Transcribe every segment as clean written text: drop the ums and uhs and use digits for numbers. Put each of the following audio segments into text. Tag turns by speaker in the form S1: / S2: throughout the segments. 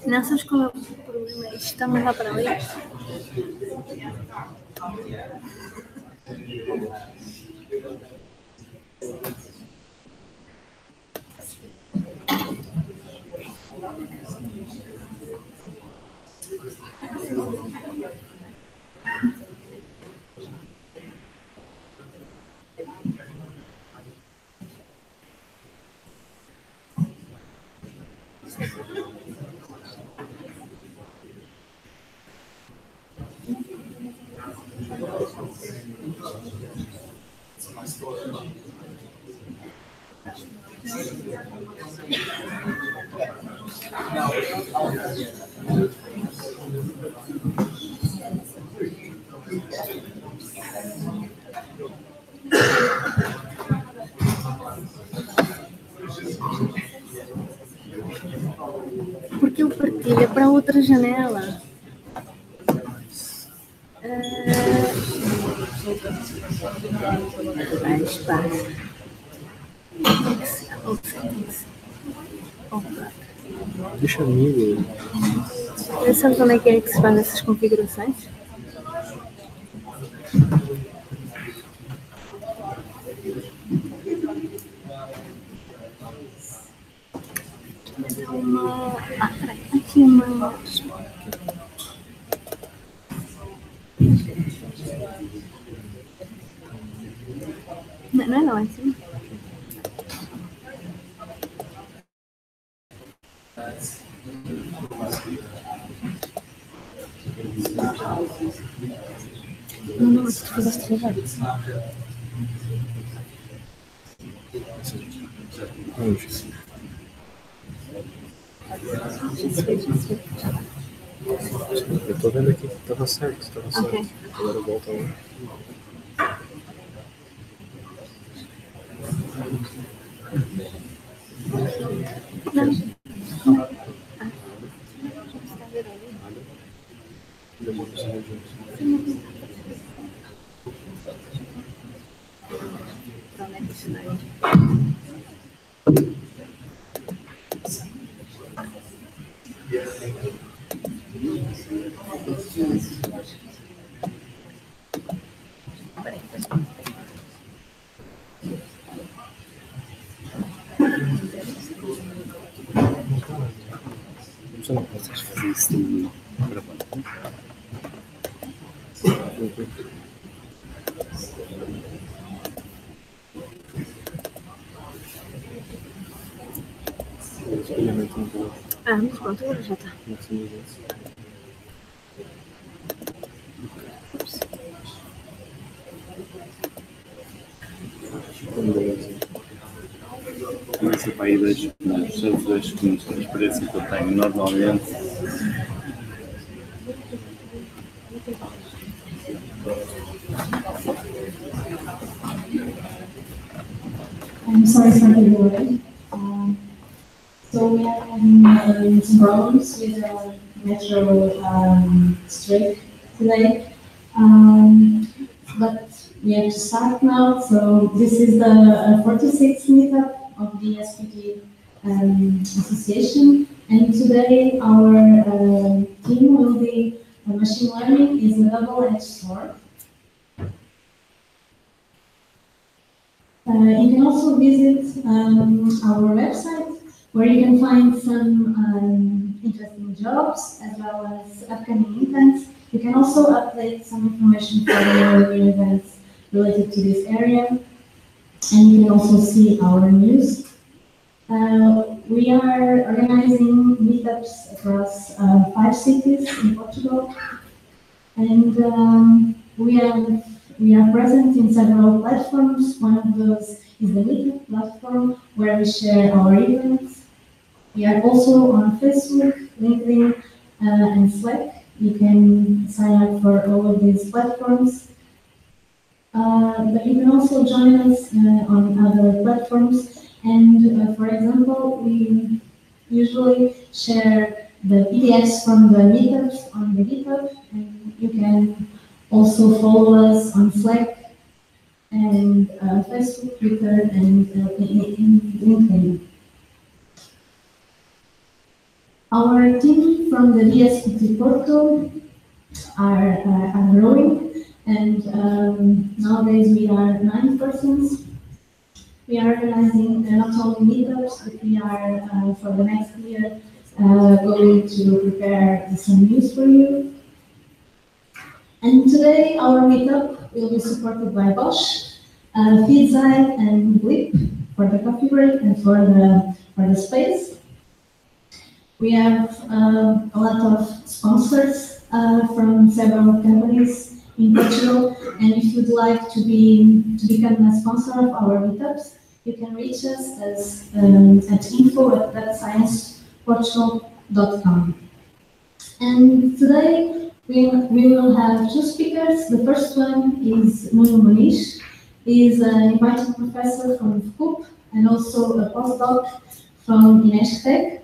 S1: Não sabes qual é o problema? Isto está mais lá para ali. Porque eu partilho para outra janela. Espaço.
S2: Deixa amigo.
S1: Sabes onde é que se faz essas configurações? Mas é uma... peraí, aqui uma... Não, é assim. Não, mas tu fizeste trabalho.
S2: Eu tô vendo aqui que estava certo.
S1: Ok.
S2: Agora volta lá.
S1: Não.
S2: Você não consegue fazer isso gravando?
S1: Mas pronto, agora já está.
S2: Começa para aí das experiências que eu tenho normalmente.
S3: I'm sorry for the delay. So we are having some problems with our metro streak today. But we have to start now. So this is the 46th meetup of the DSPT association. And today our theme will be machine learning is a double-edged sword. You can also visit our website, where you can find some interesting jobs as well as upcoming events. You can also update some information for your new events related to this area, and you can also see our news. We are organizing meetups across 5 cities in Portugal, and we are present in several platforms. One of those is the Meetup platform, where we share our events. We are also on Facebook, LinkedIn, and Slack. You can sign up for all of these platforms. But you can also join us on other platforms. And for example, we usually share the PDFs from the meetups on the GitHub, and you can also follow us on Slack and Facebook, Twitter, and LinkedIn. Our team from the DSPT portal are growing, and nowadays we are 9 persons. We are organizing not only meetups, but we are for the next year going to prepare some news for you. And today our meetup will be supported by Bosch, Feedzai, and Blip for the coffee break and for the space. We have a lot of sponsors from several companies in Portugal, and if you'd like to become a sponsor of our meetups, you can reach us at info@scienceportugal.com. And today we will have two speakers. The first one is Nuno Muniz. He is an invited professor from FUP and also a postdoc from Inesctec.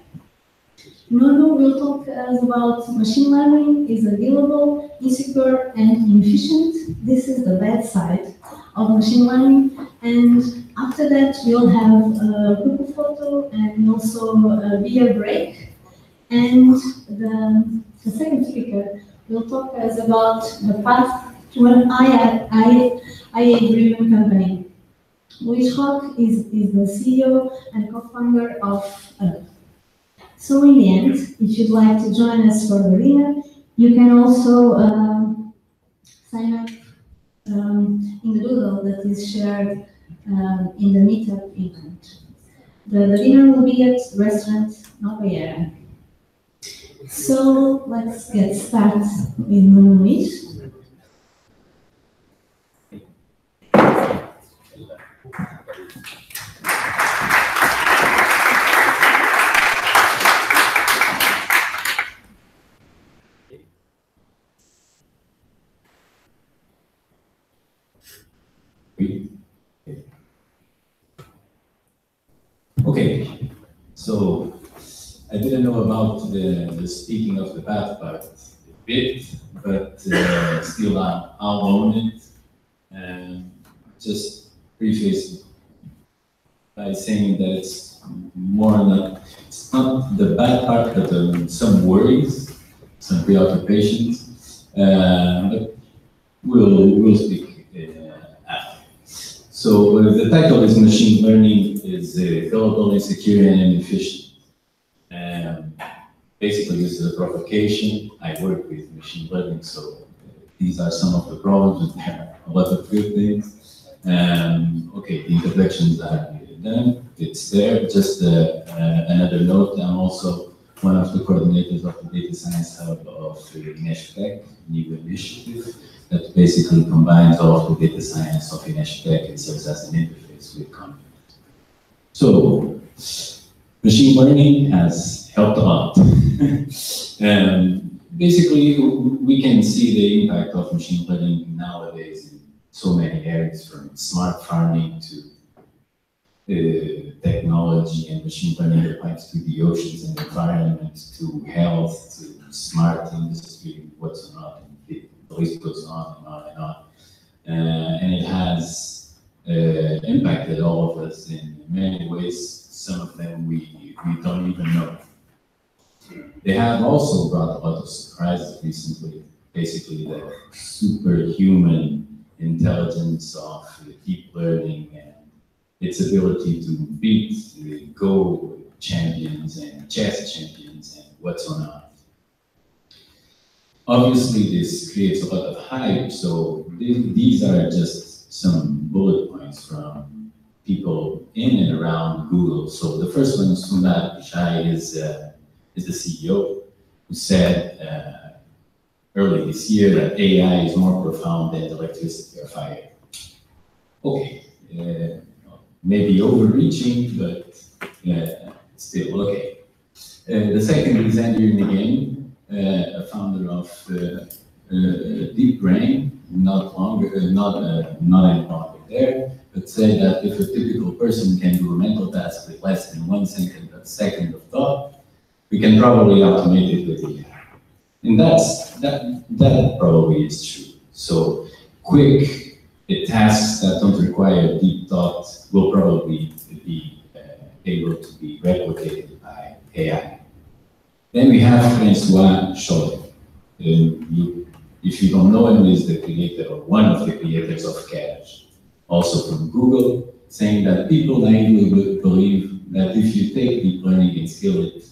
S3: Nuno will talk to us about machine learning is available, insecure, and inefficient. This is the bad side of machine learning. And after that, we'll have a group photo and also a beer break. And the second speaker will talk to us about the path to an IA-driven company. Luís Roque is the CEO and co-founder of Up. So in the end, if you'd like to join us for the dinner, you can also sign up in the doodle that is shared in the meetup event. The dinner will be at restaurant Nogueira. So let's get started with Nuno Muniz.
S4: Okay, so I didn't know about the speaking of the path part a bit, but still I'll own it. And just preface by saying that it's not the bad part, but some worries, some preoccupations, but we'll speak after. So the title is Machine Learning is Gullible, Insecure, and Inefficient. Basically, this is a provocation. I work with machine learning, so these are some of the problems, but there are a lot of good things. Okay, the introductions are done. It's there. Just another note, I'm also one of the coordinators of the Data Science Hub of Inesctec, new initiative that basically combines all of the data science of Inesctec and serves as an interface with content. So, machine learning has helped a lot. Basically, we can see the impact of machine learning nowadays in so many areas, from smart farming to technology and machine learning applies to the oceans and environment, to health, to smart industry, what's not, and the list goes on and on and on. And it has impacted all of us in many ways. Some of them we don't even know. They have also brought a lot of surprises recently, basically the superhuman intelligence of deep learning and its ability to beat the Go champions and chess champions and what's not. Obviously, this creates a lot of hype, so these are just some bullet points from people in and around Google. So the first one is Sundar Pichai is the CEO, who said early this year that AI is more profound than electricity or fire. Okay, maybe overreaching, but still okay. The second is Andrew Nguyen, a founder of deep brain, not any longer there, but say that if a typical person can do a mental task with less than 1 second of thought, we can probably automate it with AI. And that probably is true. So quick tasks that don't require deep thought will probably be able to be replicated by AI. Then we have Francois Cholet. If you don't know him, he's the creator or one of the creators of Cache, also from Google, saying that people naively believe that if you take deep learning and scale it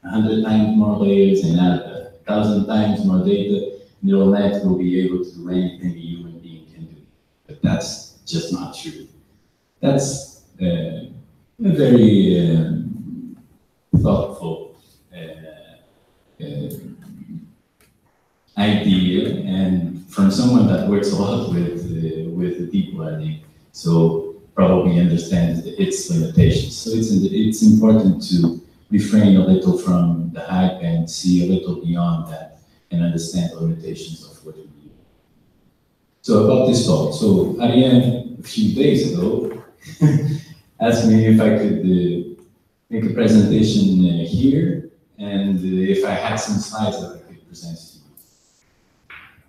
S4: 100 times more layers and add 1,000 times more data, neural net will be able to do anything a human being can do. But that's just not true. That's a very thoughtful idea, and from someone that works a lot with deep learning, so probably understands its limitations. So it's important to refrain a little from the hype and see a little beyond that and understand the limitations of what we do. So about this talk, so Ariane, a few days ago, asked me if I could make a presentation here, and if I had some slides that I could present to you.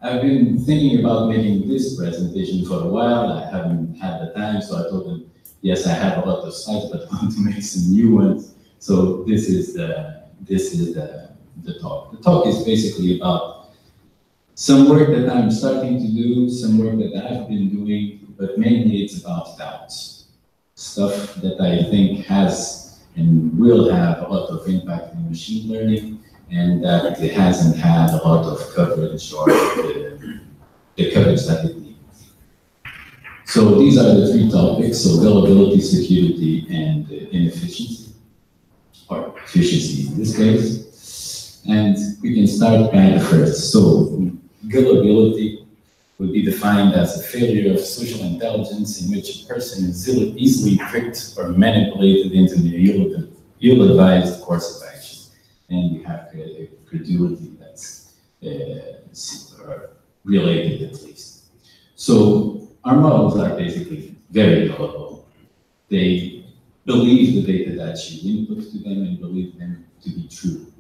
S4: I've been thinking about making this presentation for a while. I haven't had the time, so I told them, yes, I have a lot of slides, but I want to make some new ones. So this is the talk. The talk is basically about some work that I'm starting to do, some work that I've been doing, but mainly it's about doubts. Stuff that I think has and will have a lot of impact in machine learning, and that it hasn't had a lot of coverage or the coverage that it needs. So these are the 3 topics, so availability, security, and inefficiency, or efficiency in this case. And we can start by the first. So gullibility would be defined as a failure of social intelligence in which a person is easily tricked or manipulated into the ill-advised course of action. And you have credulity that's related at least. So our models are basically very gullible. They believe the data that you input to them and believe them to be true.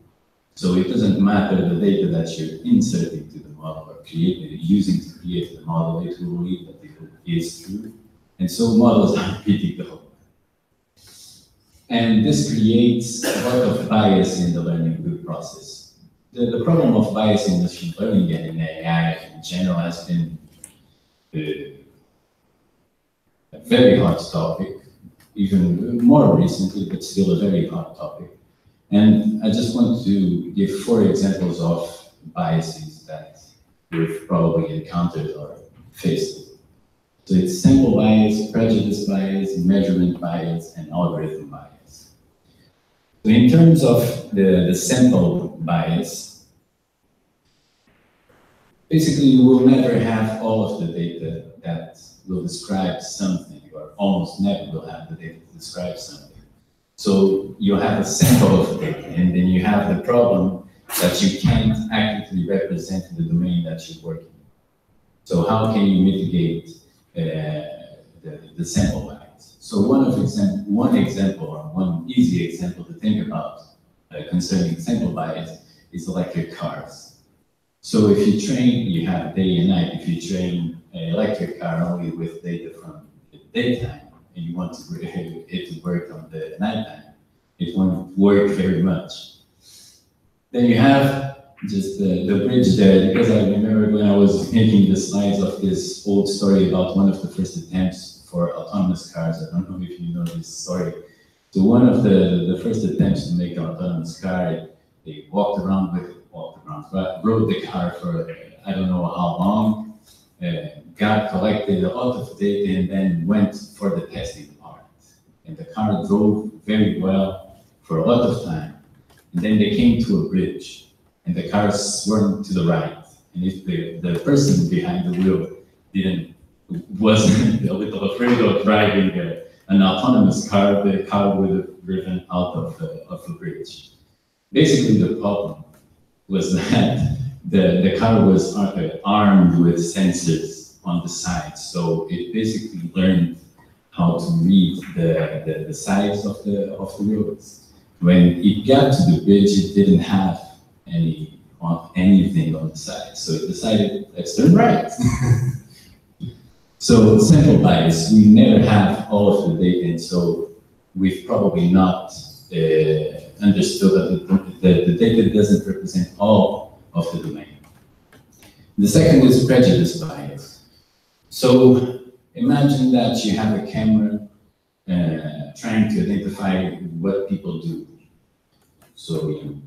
S4: So it doesn't matter the data that you're inserting to the model or using to create the model, it will believe that it is true. And so models are pretty gullible. And this creates a lot of bias in the learning process. The problem of bias in machine learning and in AI in general has been a very hot topic, even more recently, but still a very hot topic. And I just want to give 4 examples of biases that we've probably encountered or faced. So it's sample bias, prejudice bias, measurement bias, and algorithm bias. So in terms of the sample bias, basically you will never have all of the data that will describe something, or almost never will have the data to describe something. So you have a sample of data, and then you have the problem that you can't accurately represent the domain that you're working in. So how can you mitigate the sample bias? So one example, or one easy example to think about concerning sample bias is electric cars. So if you train, you have day and night. If you train an electric car only with data from the daytime, and you want it to work on the nighttime, it won't work very much. Then you have just the bridge there, because I remember when I was making the slides of this old story about one of the first attempts for autonomous cars. I don't know if you know this story. So one of the first attempts to make an autonomous car, they rode the car for I don't know how long, collected a lot of data, and then went for the testing part. And the car drove very well for a lot of time. And then they came to a bridge, and the car swerved to the right. And if the person behind the wheel wasn't a little afraid of driving an autonomous car, the car would have driven out of the bridge. Basically, the problem was that the car was armed with sensors on the sides, so it basically learned how to read the sides of the roads. When it got to the bridge, it didn't have anything on the side, so it decided, let's turn right. So sample bias, we never have all of the data, and so we've probably not understood that the data doesn't represent all of the domain. The second is prejudice bias. So imagine that you have a camera trying to identify what people do. So you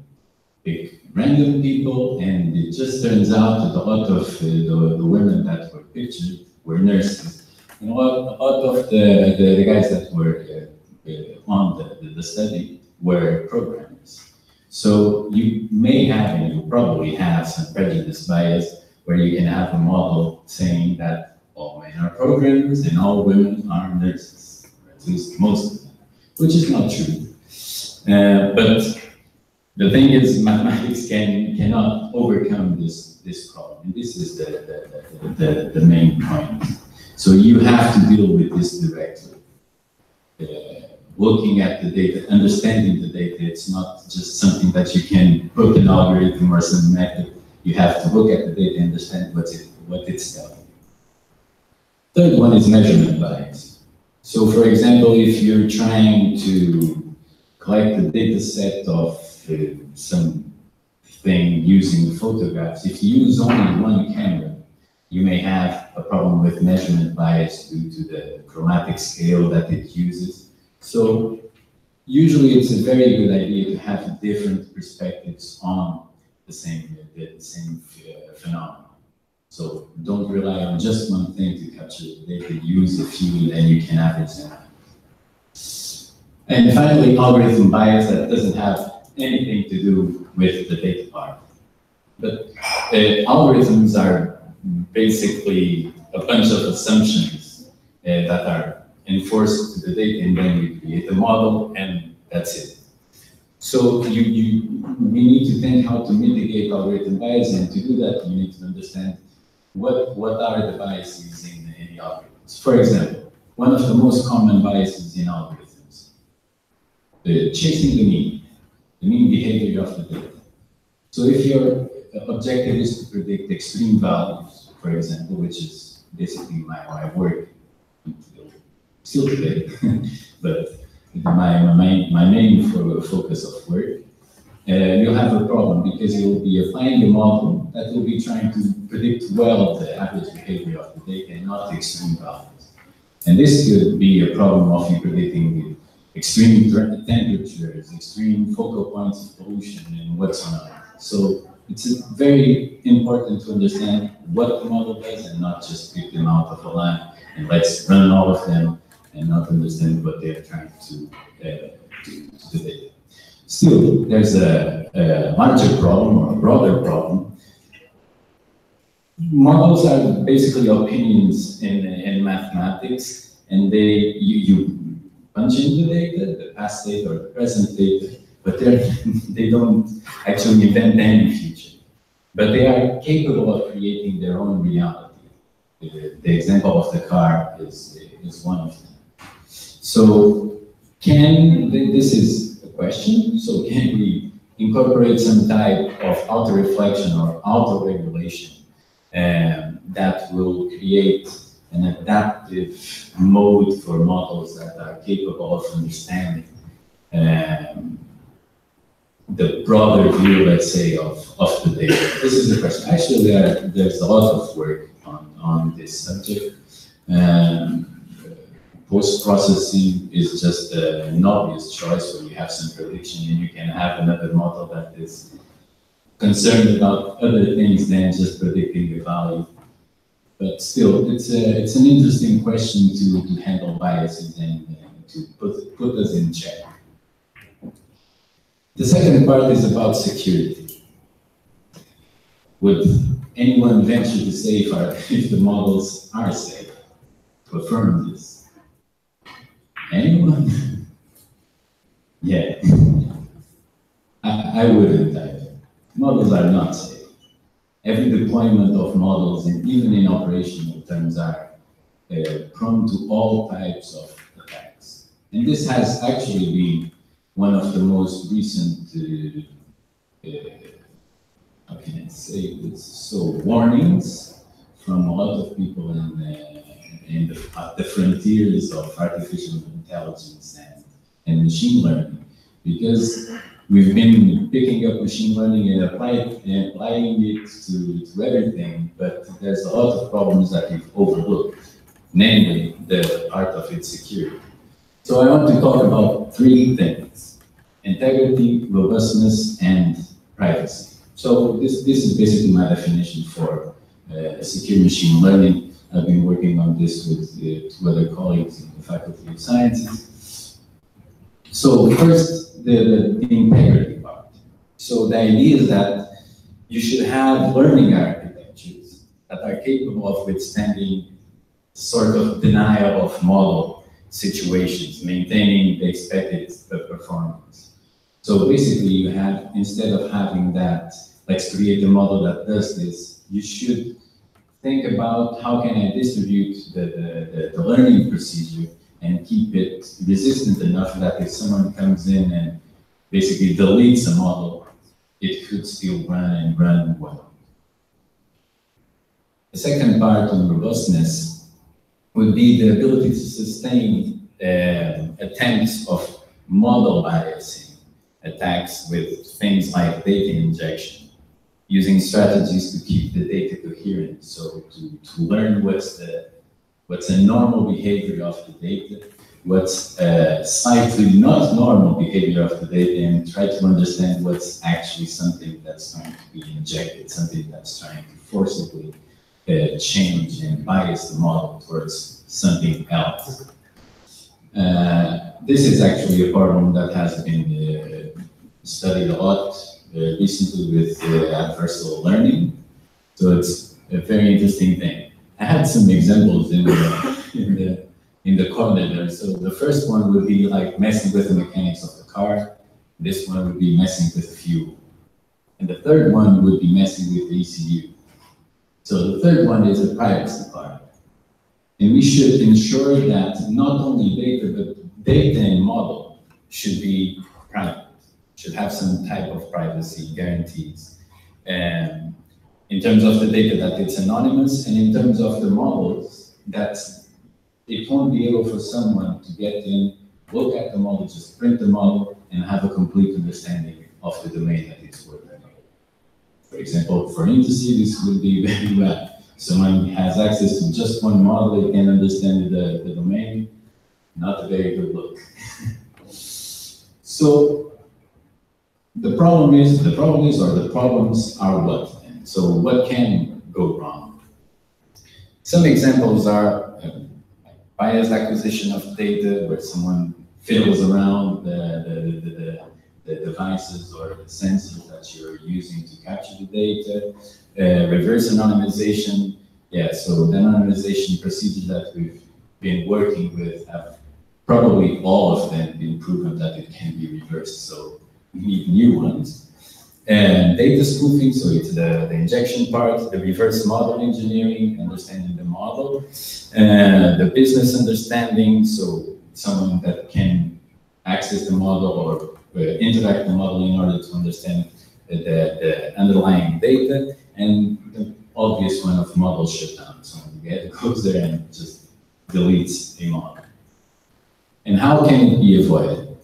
S4: pick random people, and it just turns out that a lot of the women that were pictured were nurses. And a lot of the guys that were on the study were programmers. So you may have, and you probably have, some prejudice bias where you can have a model saying that all men are programmers and all women are nurses, or at least most of them, which is not true. But the thing is, mathematics cannot overcome this problem, and this is the main point. So you have to deal with this directly. Looking at the data, understanding the data, it's not just something that you can put an algorithm or some method. You have to look at the data and understand what it's telling. Third one is measurement bias. So for example, if you're trying to collect the data set of something using photographs, if you use only one camera, you may have a problem with measurement bias due to the chromatic scale that it uses. So usually it's a very good idea to have different perspectives on the same phenomenon. So don't rely on just one thing to capture the data, use a few, and you can average them out. And finally, algorithm bias that doesn't have anything to do with the data part. But algorithms are basically a bunch of assumptions that are enforced to the data, and then we create a model, and that's it. So we need to think how to mitigate algorithm bias, and to do that, you need to understand what are the biases in the algorithms. For example, one of the most common biases in algorithms, chasing the mean behavior of the data. So if your objective is to predict extreme values, for example, which is basically my work still today, but my main focus of work, you'll have a problem because you'll be applying a model that will be trying to predict well the average behavior of the data and not the extreme values. And this could be a problem of you predicting extreme temperatures, extreme focal points of pollution, and what's not. So it's very important to understand what the model does and not just pick them out of a line and let's run all of them and not understand what they're trying to do to the data. Still, there's a larger problem or a broader problem. Models are basically opinions in mathematics, and you punch in the data, the past data or the present data, but they don't actually invent any future. But they are capable of creating their own reality. The example of the car is one of them. So this is a question, so can we incorporate some type of auto-reflection or auto-regulation that will create an adaptive mode for models that are capable of understanding the broader view, let's say, of the data? This is the question. Actually, there's a lot of work on this subject. Post-processing is just an obvious choice where you have some prediction and you can have another model that is concerned about other things than just predicting the value. But still, it's an interesting question to handle biases and to put us in check. The second part is about security. Would anyone venture to say if the models are safe? To affirm this? Anyone? Yeah. I wouldn't either. Models are not safe. every deployment of models, and even in operational terms, are prone to all types of attacks. And this has actually been one of the most recent, how can I say this? So warnings from a lot of people at the frontiers of artificial intelligence and machine learning, because we've been picking up machine learning and applying it to everything, but there's a lot of problems that we've overlooked, namely the part of its security. So I want to talk about three things: integrity, robustness, and privacy. So this is basically my definition for secure machine learning. I've been working on this with two other colleagues in the Faculty of Sciences. So first, the integrity part. So the idea is that you should have learning architectures that are capable of withstanding sort of denial of model situations, maintaining the expected performance. So basically you have, instead of having that, let's create a model that does this, you should think about how can I distribute the learning procedure and keep it resistant enough that if someone comes in and basically deletes a model, it could still run and run well. The second part on robustness would be the ability to sustain attempts of model biasing attacks with things like data injection, using strategies to keep the data coherent. So to learn what's a normal behavior of the data, what's slightly not normal behavior of the data, and try to understand what's actually something that's trying to be injected, something that's trying to forcibly change and bias the model towards something else. This is actually a problem that has been studied a lot recently with adversarial learning. So it's a very interesting thing. I had some examples in the corner there. So the first one would be like messing with the mechanics of the car. This one would be messing with fuel. And the third one would be messing with the ECU. So the third one is the privacy part. And we should ensure that not only data, but data and model should be private, should have some type of privacy guarantees. In terms of the data, that it's anonymous, and in terms of the models, that it won't be able for someone to get in, look at the model, just print the model, and have a complete understanding of the domain that it's working on. For example, for industry, this would be very bad. Someone has access to just one model, they can understand the domain. Not a very good look. So the problems are what? So what can go wrong? Some examples are biased acquisition of data, where someone fiddles around the devices or the sensors that you're using to capture the data. Reverse anonymization. Yeah, so the anonymization procedures that we've been working with have probably all of them been proven that it can be reversed. So we need new ones. And data spoofing, so it's the injection part, the reverse model engineering, understanding the model, the business understanding, so someone that can access the model or interact the model in order to understand the underlying data, and the obvious one of model shutdown. Someone goes there and just deletes a model. And how can it be avoided?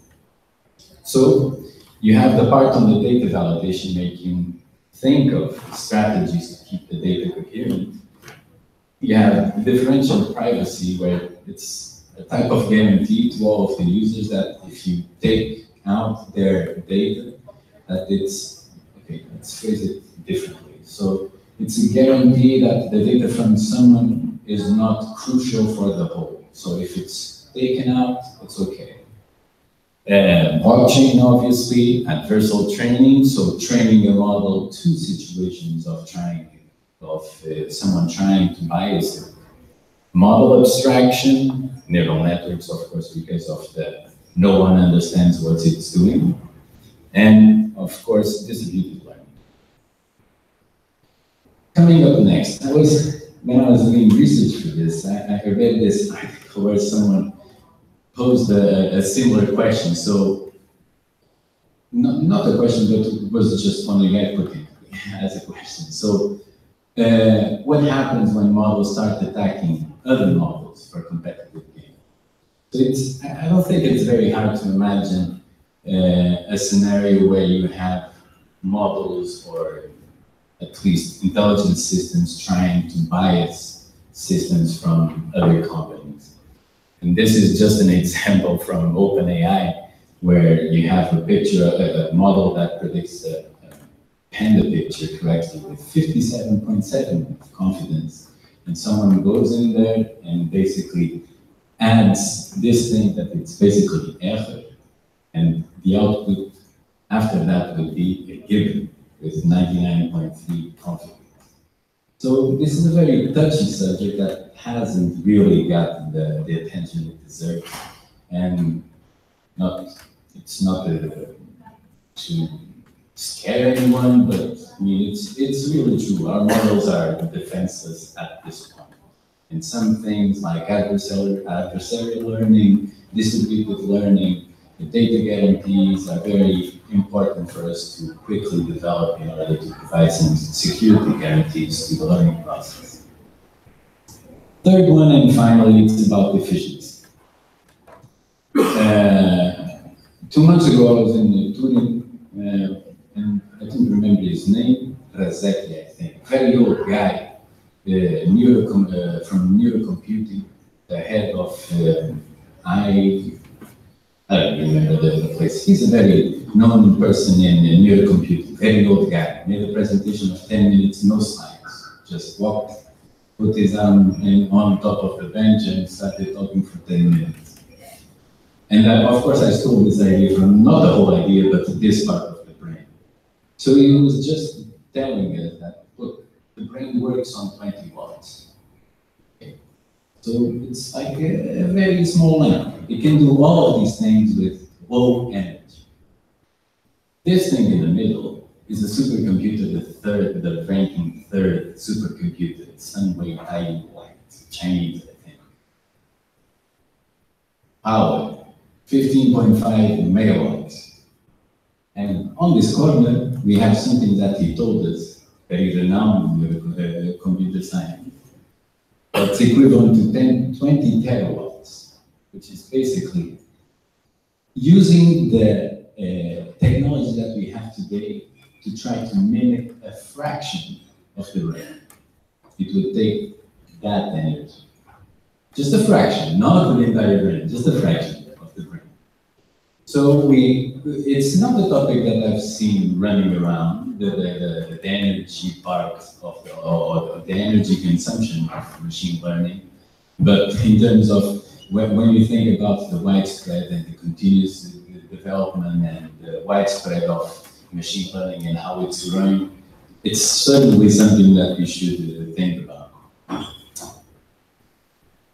S4: So you have the part on the data validation, making think of strategies to keep the data coherent. You have differential privacy, where it's a type of guarantee to all of the users that if you take out their data, that it's, okay, let's phrase it differently. So it's a guarantee that the data from someone is not crucial for the whole. So if it's taken out, it's okay. Blockchain, obviously, adversarial training, so training a model to situations of someone trying to bias it. Model abstraction, neural networks, of course, because of no one understands what it's doing. And of course, distributed learning. Coming up next, when I was doing research for this, I read this article where someone posed a similar question. So, not a question, but it was just one guy putting as a question. So, what happens when models start attacking other models for competitive gain? So I don't think it's very hard to imagine a scenario where you have models or at least intelligence systems trying to bias systems from other companies. And this is just an example from OpenAI, where you have a picture, a model that predicts a panda picture correctly with 57.7 confidence. And someone goes in there and basically adds this thing that it's basically error, and the output after that would be a given with 99.3 confidence. So this is a very touchy subject that hasn't really gotten the attention it deserves, and it's not to scare anyone, but I mean it's really true. Our models are defenseless at this point. And some things like adversarial learning, distributed learning, the data guarantees are very important for us to quickly develop in order to provide some security guarantees to the learning process. Third one, and finally, it's about efficiency. 2 months ago, I was in Turin, and I don't remember his name, Razeki, I think, very old guy, from neurocomputing, the head of I don't remember the place. He's a very known person in neurocomputing, very old guy. Made a presentation of 10 minutes, no slides. Just walked, put his arm on top of the bench and started talking for 10 minutes. And of course I stole this idea from, not the whole idea, but this part of the brain. So he was just telling us that, look, the brain works on 20 watts. So it's like a very small lamp. It can do all of these things with low energy. This thing in the middle is a supercomputer, the ranking third supercomputer. It's Sunway Chinese, I think. Power, 15.5 megawatts. And on this corner, we have something that he told us, very renowned computer science. It's equivalent to 20 terawatts, which is basically using the technology that we have today to try to mimic a fraction of the brain. It would take that energy. Just a fraction, not the entire brain, just a fraction of the brain. So it's not a topic that I've seen running around, the energy part of the energy consumption of machine learning, but in terms of when you think about the widespread and the continuous development and the widespread of machine learning and how it's growing, it's certainly something that we should think about.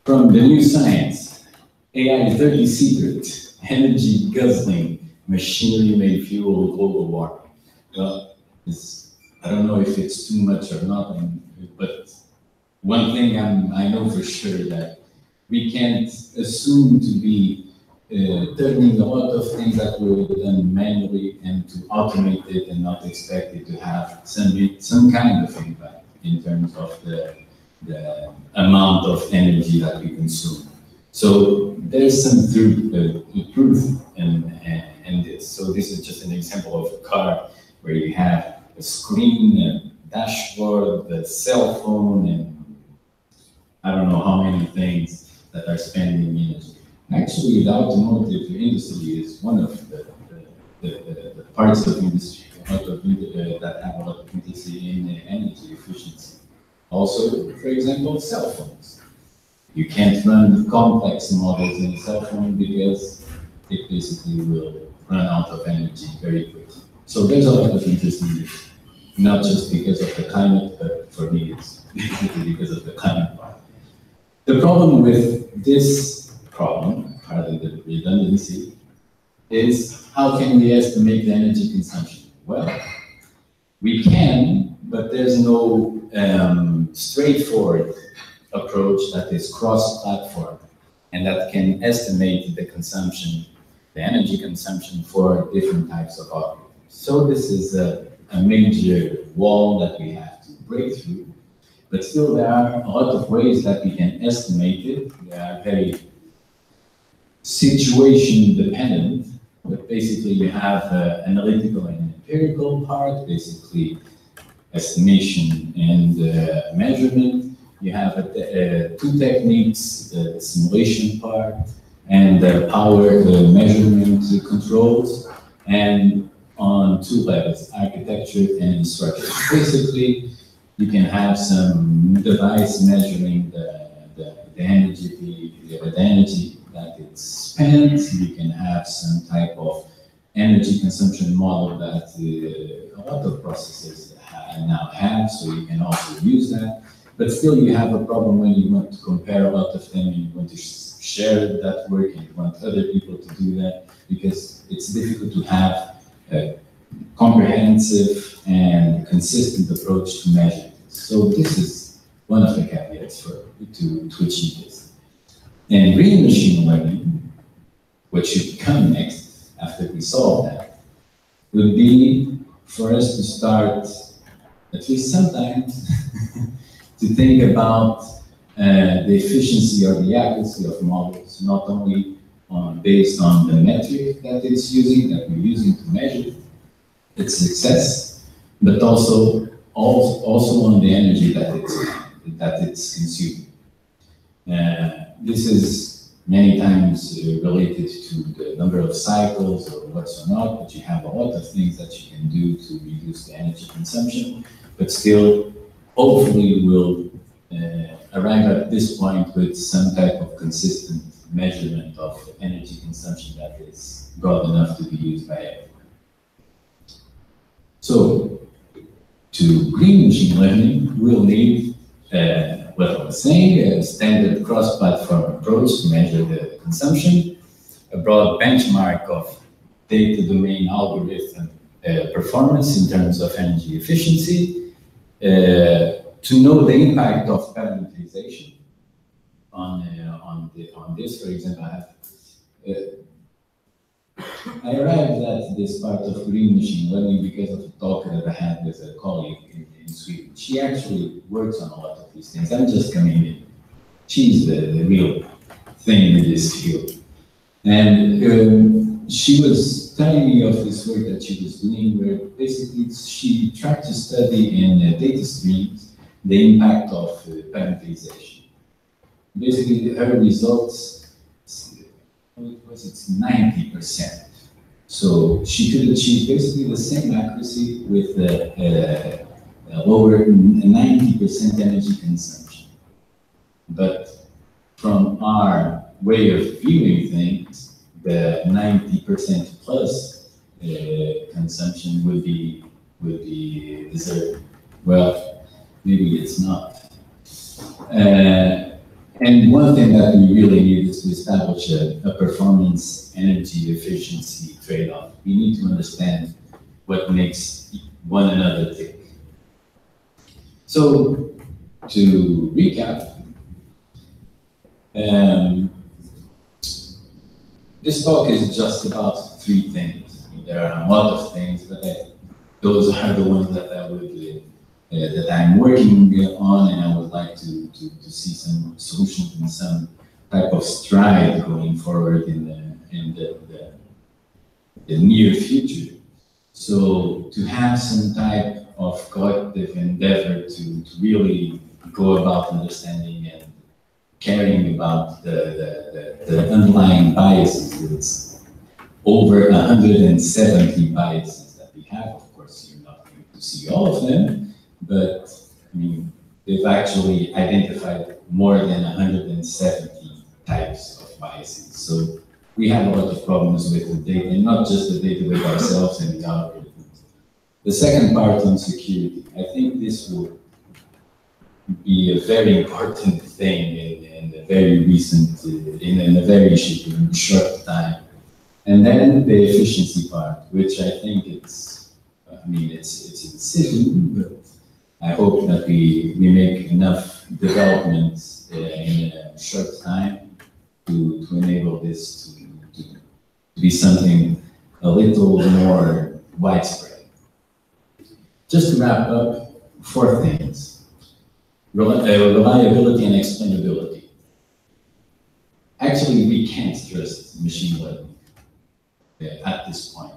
S4: From the new science, AI dirty secret, energy guzzling, machinery may fuel global warming. Well, I don't know if it's too much or not, but one thing I know for sure that we can't assume to be turning a lot of things that were done manually and to automate it and not expect it to have some kind of impact in terms of the amount of energy that we consume. So there's some truth in this. So this is just an example of a car where you have a screen, a dashboard, the cell phone, and I don't know how many things that are spending energy. Actually, the automotive industry is one of the parts of industry that have a lot of industry in energy efficiency. Also, for example, cell phones. You can't run complex models in a cell phone because it basically will run out of energy very quickly. So there's a lot of interest in this, not just because of the climate, but for me it's because of the climate part. The problem with this problem, partly the redundancy, is how can we estimate the energy consumption? Well, we can, but there's no straightforward approach that is cross-platform and that can estimate the consumption, the energy consumption for different types of algorithms. So this is a major wall that we have to break through, but still there are a lot of ways that we can estimate it. They are very situation dependent, but basically you have analytical and empirical part, basically estimation and measurement. You have two techniques, the simulation part and the power measurement controls, and on two levels, architecture and instruction. Basically, you can have some device measuring the energy that it's spent. You can have some type of energy consumption model that a lot of processors now have, so you can also use that. But still, you have a problem when you want to compare a lot of them, and you want to share that work, and you want other people to do that, because it's difficult to have a comprehensive and consistent approach to measure this. So this is one of the caveats to achieve this. And green machine learning, what should come next after we solve that, would be for us to start, at least sometimes, to think about the efficiency or the accuracy of models, not only based on the metric that it's using, that we're using to measure its success, but also on the energy that it's consuming. This is many times related to the number of cycles or what's or not, but you have a lot of things that you can do to reduce the energy consumption, but still, hopefully we'll arrive at this point with some type of consistent measurement of energy consumption that is broad enough to be used by everyone. So, to green machine learning, we'll need, what I was saying, a standard cross-platform approach to measure the consumption, a broad benchmark of data domain algorithm performance in terms of energy efficiency, to know the impact of parameterization on this. For example, I arrived at this part of green machine learning because of a talk that I had with a colleague in Sweden. She actually works on a lot of these things. I'm just coming in. She's the real thing in this field. And she was telling me of this work that she was doing, where basically she tried to study in data streams the impact of parameterization. Basically, her results, it's 90%. So she could achieve basically the same accuracy with a lower 90% energy consumption. But from our way of viewing things, the 90% plus consumption would be deserved. Well, maybe it's not. And one thing that we really need is to establish a performance energy efficiency trade-off. We need to understand what makes one another tick. So, to recap, this talk is just about three things. There are a lot of things, but those are the ones that I would that I'm working on, and I would like to see some solutions and some type of stride going forward in the near future. So to have some type of collective endeavor to really go about understanding and caring about the underlying biases. It's over 170 biases that we have. Of course, you're not going to see all of them, but I mean, they've actually identified more than 170 types of biases. So we have a lot of problems with the data, and not just the data with ourselves and the algorithms. The second part on security, I think this will be a very important thing in a very recent, in a very short time. And then the efficiency part, which I think it's a decision, but I hope that we make enough developments in a short time to enable this to be something a little more widespread. Just to wrap up, 4 things. Reliability and explainability. Actually, we can't trust machine learning at this point.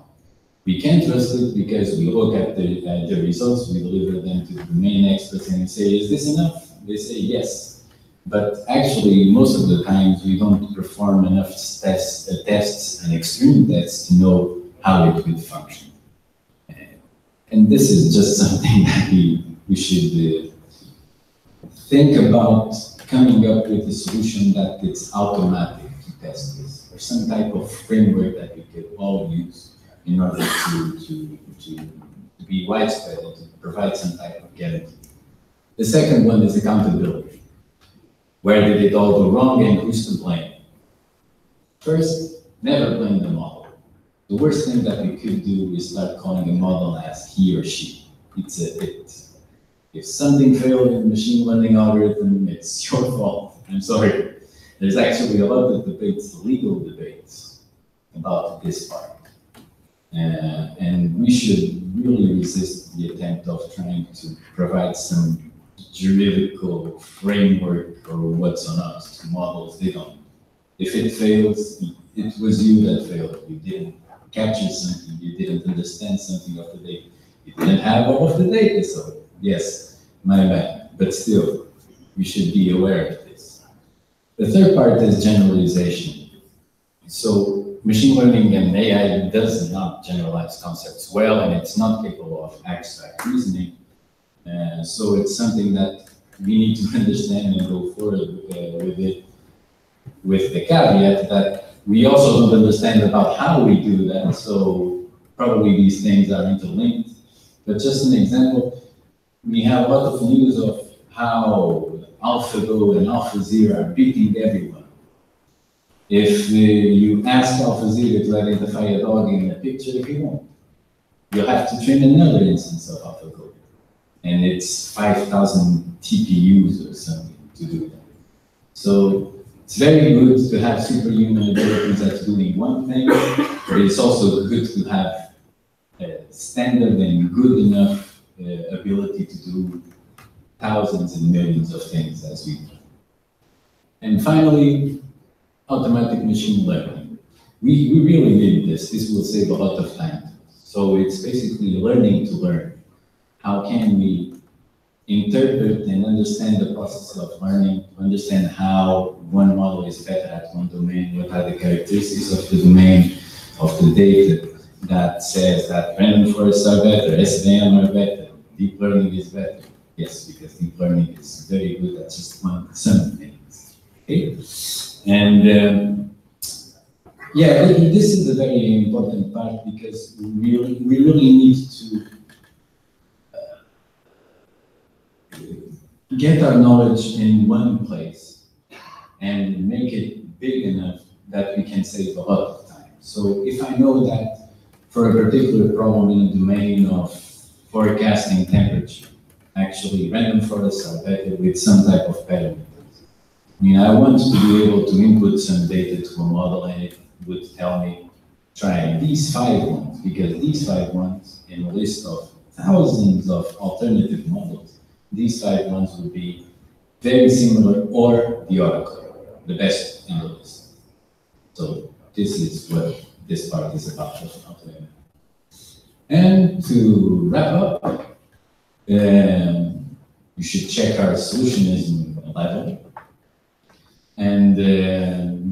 S4: We can't trust it because we look at the results, we deliver them to the domain experts and we say, is this enough? They say yes. But actually, most of the times we don't perform enough tests and extreme tests to know how it will function. And this is just something that we should think about, coming up with a solution that it's automatic to test this, or some type of framework that we could all use in order to be widespread and to provide some type of guarantee. The second one is accountability. Where did it all go wrong and who's to blame? First, never blame the model. The worst thing that we could do is start calling a model as he or she. It's a it. If something failed in the machine learning algorithm, it's your fault. I'm sorry. There's actually a lot of debates, legal debates, about this part. And we should really resist the attempt of trying to provide some juridical framework or what's or not to models. They don't. If it fails, it was you that failed. You didn't capture something, you didn't understand something of the data. You didn't have all of the data, so yes, my bad. But still, we should be aware of this. The third part is generalization. So machine learning and AI does not generalize concepts well, and it's not capable of abstract reasoning. So it's something that we need to understand and go forward with it, with the caveat that we also don't understand about how we do that. So probably these things are interlinked. But just an example, we have a lot of news of how AlphaGo and AlphaZero are beating everyone. If you ask AlphaZero to identify a dog in a picture, he won't. You'll have to train another instance of AlphaGo. And it's 5,000 TPUs or something to do that. So it's very good to have superhuman abilities at doing one thing, but it's also good to have a standard and good enough ability to do thousands and millions of things as we do. And finally, automatic machine learning. We really need this. This will save a lot of time. So it's basically learning to learn. How can we interpret and understand the process of learning, to understand how one model is better at one domain, what are the characteristics of the domain, of the data that says that random forests are better, SVM are better, deep learning is better. Yes, because deep learning is very good at just some things. Okay? And yeah, this is a very important part because we really need to get our knowledge in one place and make it big enough that we can save a lot of time. So if I know that for a particular problem in the domain of forecasting temperature, actually random forests are better with some type of parameters. I mean, I want to be able to input some data to a model and it would tell me, try these 5 ones, because these 5 ones in a list of thousands of alternative models, these 5 ones would be very similar or the oracle, the best in the list. So this is what this part is about. And to wrap up, you should check our solutionism level and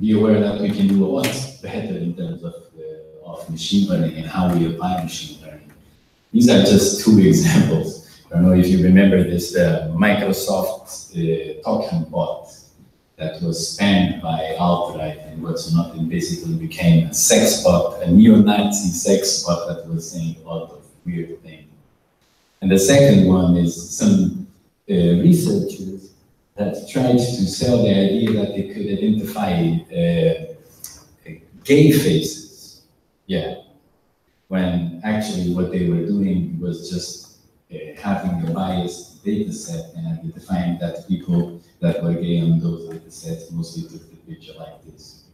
S4: be aware that we can do a lot better in terms of machine learning and how we apply machine learning. These are just 2 examples. I don't know if you remember this Microsoft talking bot that was spammed by alt-right and what's not, and basically became a sex bot, a neo-Nazi sex bot that was saying a lot of weird things. And the second one is some researchers that tried to sell the idea that they could identify gay faces. Yeah. When actually what they were doing was just having a biased data set and identifying that people that were gay on those data sets mostly took the picture like this.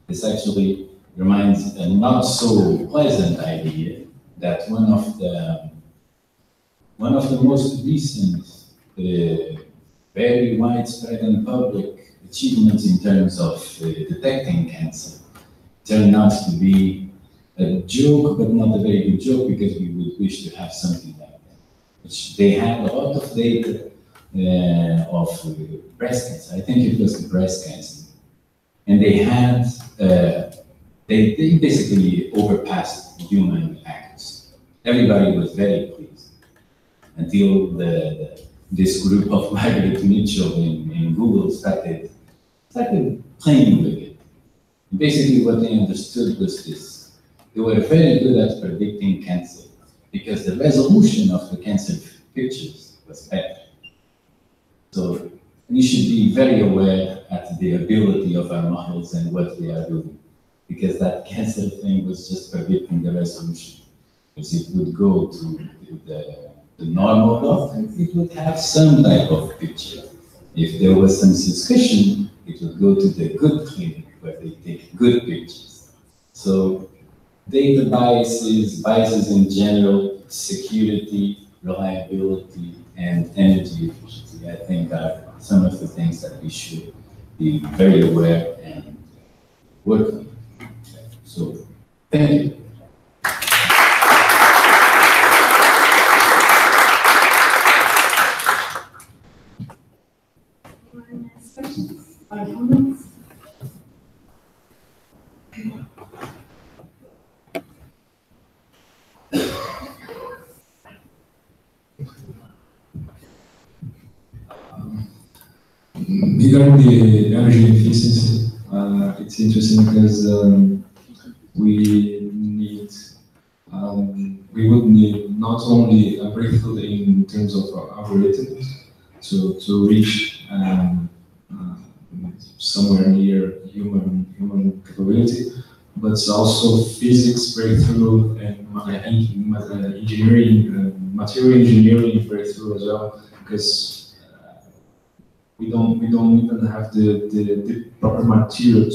S4: This actually reminds a not so pleasant idea that one of the most recent very widespread and public achievements in terms of detecting cancer turned out to be a joke, but not a very good joke, because we would wish to have something like that. Which they had a lot of data of breast cancer. I think it was the breast cancer. And they had, they basically overpassed human accuracy. Everybody was very pleased until this group of Margaret Mitchell in Google started playing with it. Basically what they understood was this. They were very good at predicting cancer because the resolution of the cancer pictures was better. So we should be very aware at the ability of our models and what they are doing, because that cancer thing was just predicting the resolution. Because it would go to the normal doctor, it would have some type of picture. If there was some suspicion, it would go to the good clinic where they take good pictures. So data biases in general, security, reliability, and energy efficiency, I think are some of the things that we should be very aware and work on. So, thank you.
S3: Questions or comments?
S5: Regarding the energy efficiency, it's interesting because we would need not only a breakthrough in terms of algorithms to reach somewhere near human capability, but also physics breakthrough and engineering, material engineering breakthrough as well, because we don't even have the proper material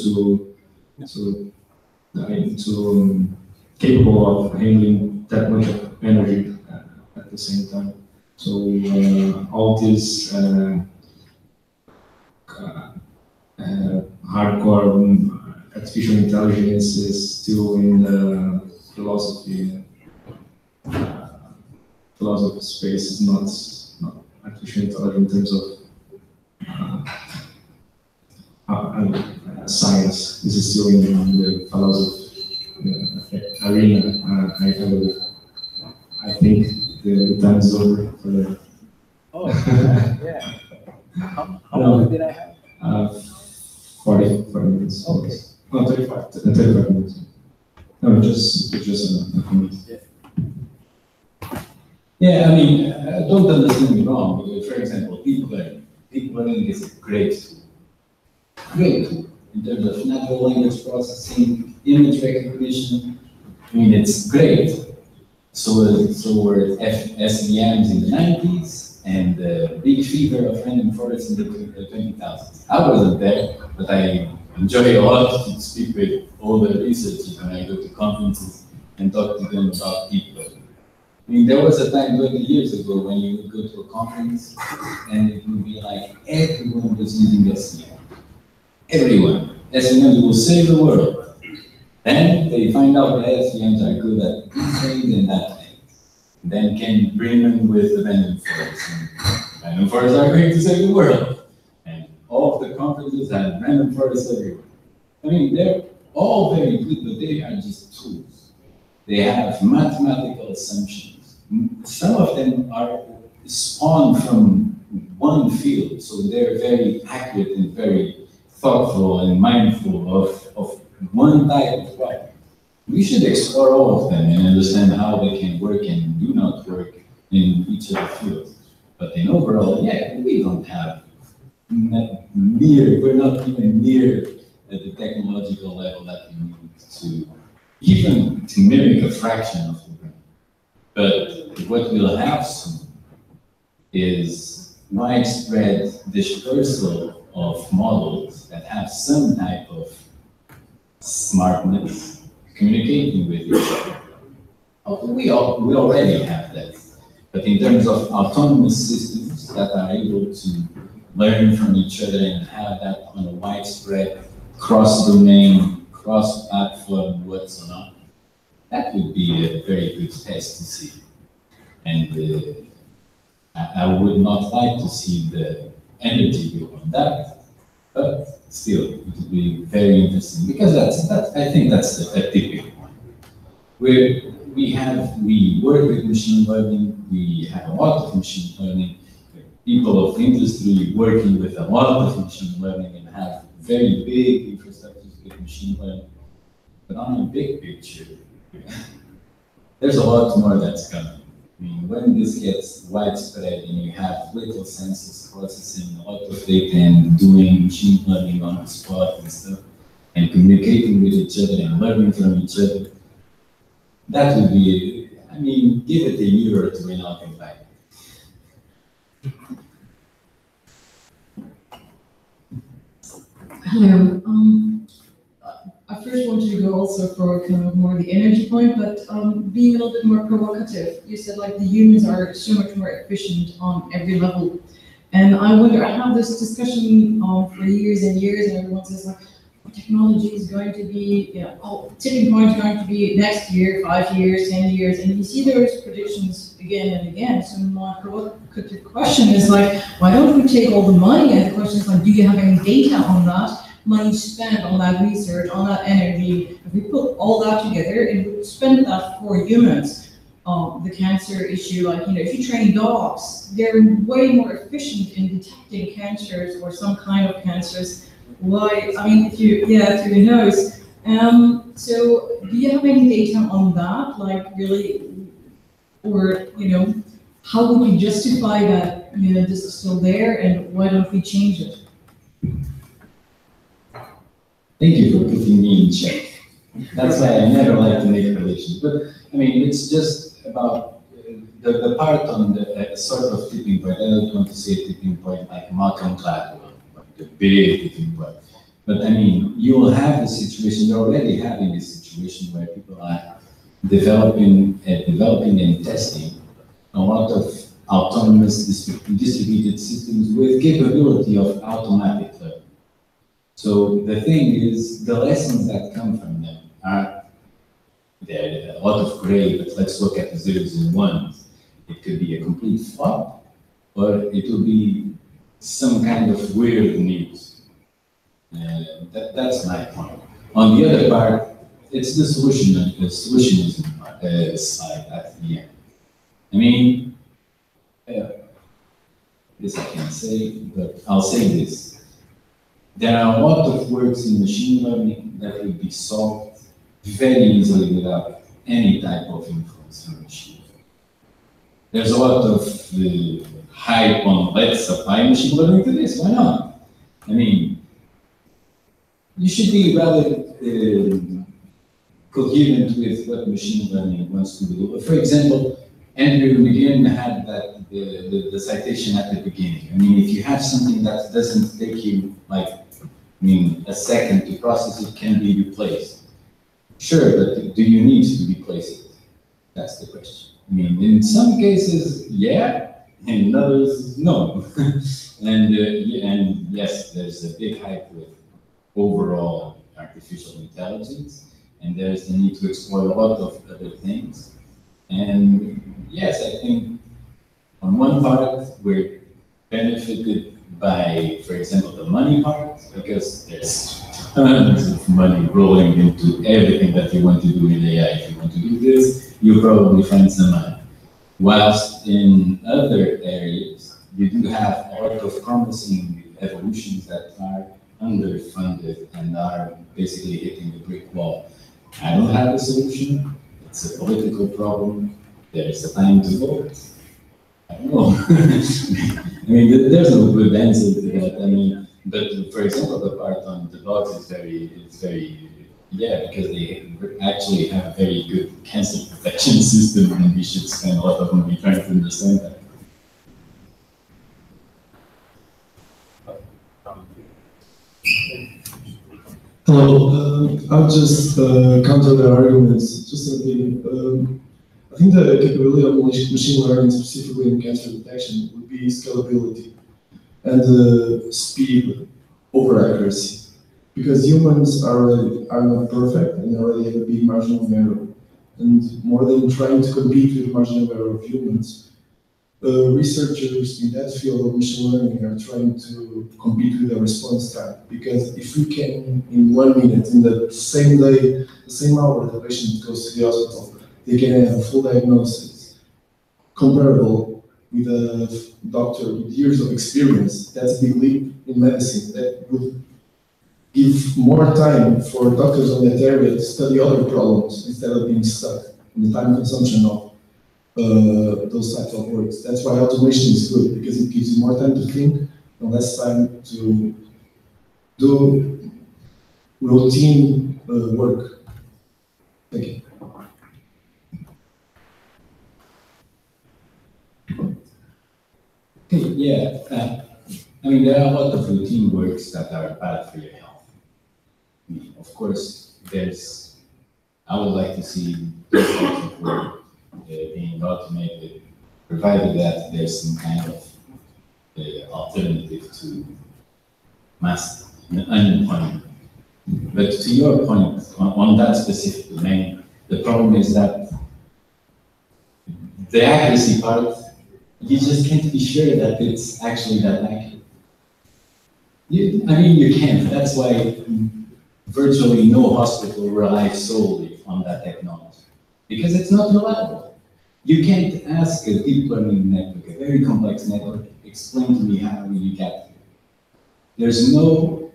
S5: capable of handling that much energy at the same time. So all this hardcore artificial intelligence is still in the philosophy space. Is not artificial intelligence in terms of science. This is still in the philosophy arena. I think the time is over for that.
S2: Oh, yeah. How long did I have?
S5: 40 minutes.
S2: Okay.
S5: No, 35 minutes. No, just a comment.
S4: Yeah, I mean, don't understand me wrong. For example, deep learning is a great tool in terms of natural language processing, image recognition. I mean, it's great. So were SVMs in the 90s and the big fever of random forests in the 20,000s. I wasn't there, but I enjoy a lot to speak with all the researchers when I go to conferences and talk to them about deep learning. I mean, there was a time 20 years ago when you would go to a conference and it would be like everyone was using SVM. Everyone. SVMs will save the world. Then they find out that SVMs are good at these things and that thing. Then came Bremen with the random forests. Random forests are going to save the world. And all of the conferences had random forests everywhere. I mean, they're all very good, but they are just tools. They have mathematical assumptions. Some of them are spawned from one field, so they're very accurate and very thoughtful and mindful of one type of problem. We should explore all of them and understand how they can work and do not work in each of the fields. But in overall, yeah, we don't have we're not even near the technological level that we need to even to mimic a fraction of the brain. But what we'll have soon is widespread dispersal of models that have some type of smartness communicating with each other. We already have that. But in terms of autonomous systems that are able to learn from each other and have that on a widespread, cross-domain, cross-platform, whatsoever, that would be a very good test to see. And I would not like to see the energy go on that, but still, it would be very interesting because I think that's a tipping point. We work with machine learning, we have a lot of machine learning, people of industry working with a lot of machine learning and have very big infrastructures with machine learning. But on a big picture, there's a lot more that's coming. I mean, when this gets widespread and you have little sensors processing a lot of data and doing machine learning on the spot and stuff, and communicating with each other and learning from each other, that would be, I mean, give it a year or two and I'll come back.
S6: Hello. I first wanted to go also for kind of more the energy point, but being a little bit more provocative. You said like the humans are so much more efficient on every level. And I wonder, I have this discussion for years and years, and everyone says like, technology is going to be, tipping point is going to be next year, 5 years, 10 years, and you see those predictions again and again. So my provocative question is like, why don't we take all the money? And the question is like, do you have any data on that? Money spent on that research, on that energy, if we put all that together and we spend that for humans, the cancer issue, like, if you train dogs, they're way more efficient in detecting cancers or some kind of cancers. Why, I mean, through your nose. So do you have any data on that, like really, or, how would you justify that, this is still there and why don't we change it?
S4: Thank you for putting me in check. That's why I never like to make relations. But I mean, it's just about the part on the sort of tipping point. I don't want to say tipping point like Malcolm Gladwell, like the big tipping point. But I mean, you will have a situation, you're already having a situation where people are developing and testing a lot of autonomous distributed systems with capability of automatic learning. So the thing is, the lessons that come from them are, there are a lot of gray, but let's look at the zeros and ones. It could be a complete flop, or it will be some kind of weird news. That's my point. On the other part, it's the solutionism side at the end. I mean, this I can't say, but I'll say this. There are a lot of works in machine learning that will be solved very easily without any type of influence from machine learning. There's a lot of hype on let's apply machine learning to this. Why not? I mean, you should be rather coherent with what machine learning wants to do. For example, Andrew McGinn had that the citation at the beginning. I mean, if you have something that doesn't take you a second to process, it can be replaced. Sure, but do you need to replace it? That's the question. I mean, in some cases, yeah, and in others, no. and yes, there's a big hype with overall artificial intelligence, and there's the need to explore a lot of other things. And yes, I think on one part, we're benefited by, for example, the money part, because there's tons of money rolling into everything that you want to do in AI. If you want to do this, you'll probably find some money. Whilst in other areas, you do have a lot of promising evolutions that are underfunded and are basically hitting the brick wall. I don't have a solution. It's a political problem. There's a time to vote. I don't know. I mean, there's no good answer to that. I mean, but for example, the part on the dogs is very Yeah, because they actually have a very good cancer protection system, and we should spend a lot of money trying to understand that.
S5: Hello, I'll just counter the arguments just a bit. I think the capability of machine learning, specifically in cancer detection, would be scalability and speed over accuracy. Because humans are not perfect and already have a big margin of error. And more than trying to compete with the margin of error of humans, researchers in that field of machine learning are trying to compete with the response time. Because if we can, in 1 minute, in the same day, the same hour the patient goes to the hospital, they can have a full diagnosis comparable with a doctor with years of experience. That's a big leap in medicine. That would give more time for doctors on that area to study other problems instead of being stuck in the time consumption of those types of works. That's why automation is good, because it gives you more time to think and less time to do routine work. Thank you.
S4: Okay, yeah. I mean, there are a lot of routine works that are bad for your health. Of course, I would like to see those types of work being automated, provided that there's some kind of alternative to mass unemployment. But to your point, on that specific domain, the problem is that the accuracy part, you just can't be sure that it's actually that accurate. You can't. That's why virtually no hospital relies solely on that technology, because it's not reliable. You can't ask a deep learning network, a very complex network, explain to me how you get here. There's no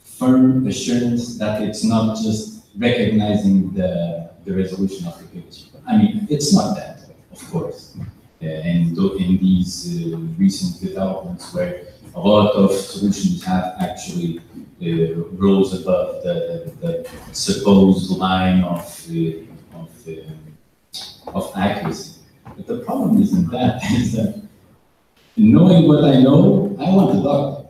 S4: firm assurance that it's not just recognizing the resolution of the picture. I mean, it's not that, of course. And in these recent developments where a lot of solutions have actually rose above the supposed line of accuracy. But the problem isn't that, is that knowing what I know, I want a doctor.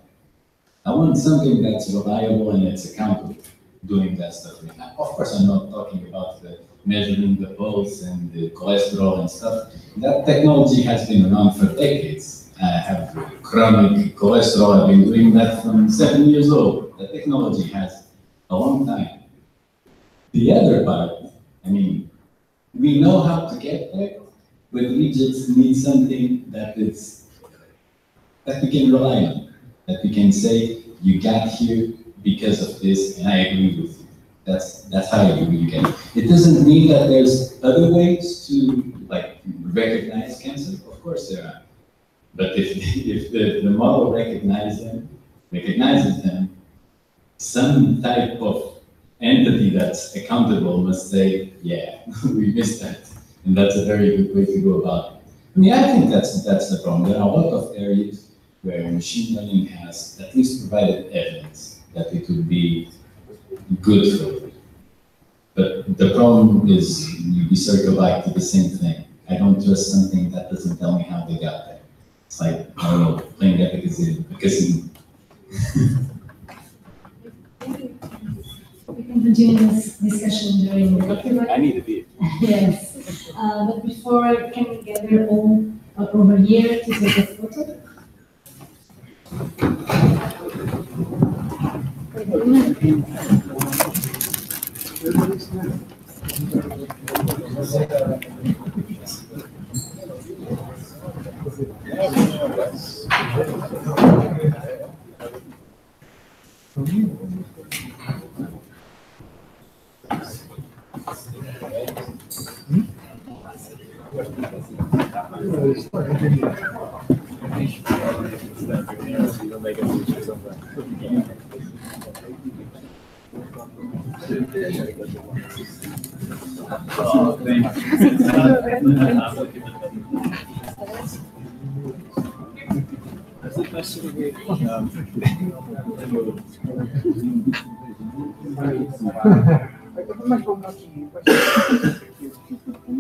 S4: I want something that's reliable and it's accountable doing that stuff. Of course, I'm not talking about measuring the pulse and the cholesterol and stuff. That technology has been around for decades. I have chronic cholesterol. I've been doing that from 7 years old. The technology has a long time. The other part, I mean, we know how to get there, but we just need something that we can rely on, that we can say, you got here because of this, and I agree with you. That's how you get it. It doesn't mean that there's other ways to recognize cancer. Of course there are. But if the model recognizes them, some type of entity that's accountable must say, yeah, we missed that. And that's a very good way to go about it. I mean, I think that's the problem. There are a lot of areas where machine learning has at least provided evidence that it would be good for it. But the problem is we circle back to the same thing. I don't trust something that doesn't tell me how they got there. It's like, I don't know, playing efficacy.
S3: We can continue this discussion during the
S2: I need a beer.
S3: Yes. But before, can we gather all over here to take a photo?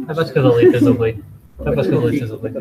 S7: Vai para as cadalitas ali. Vai para as cadalitas ali.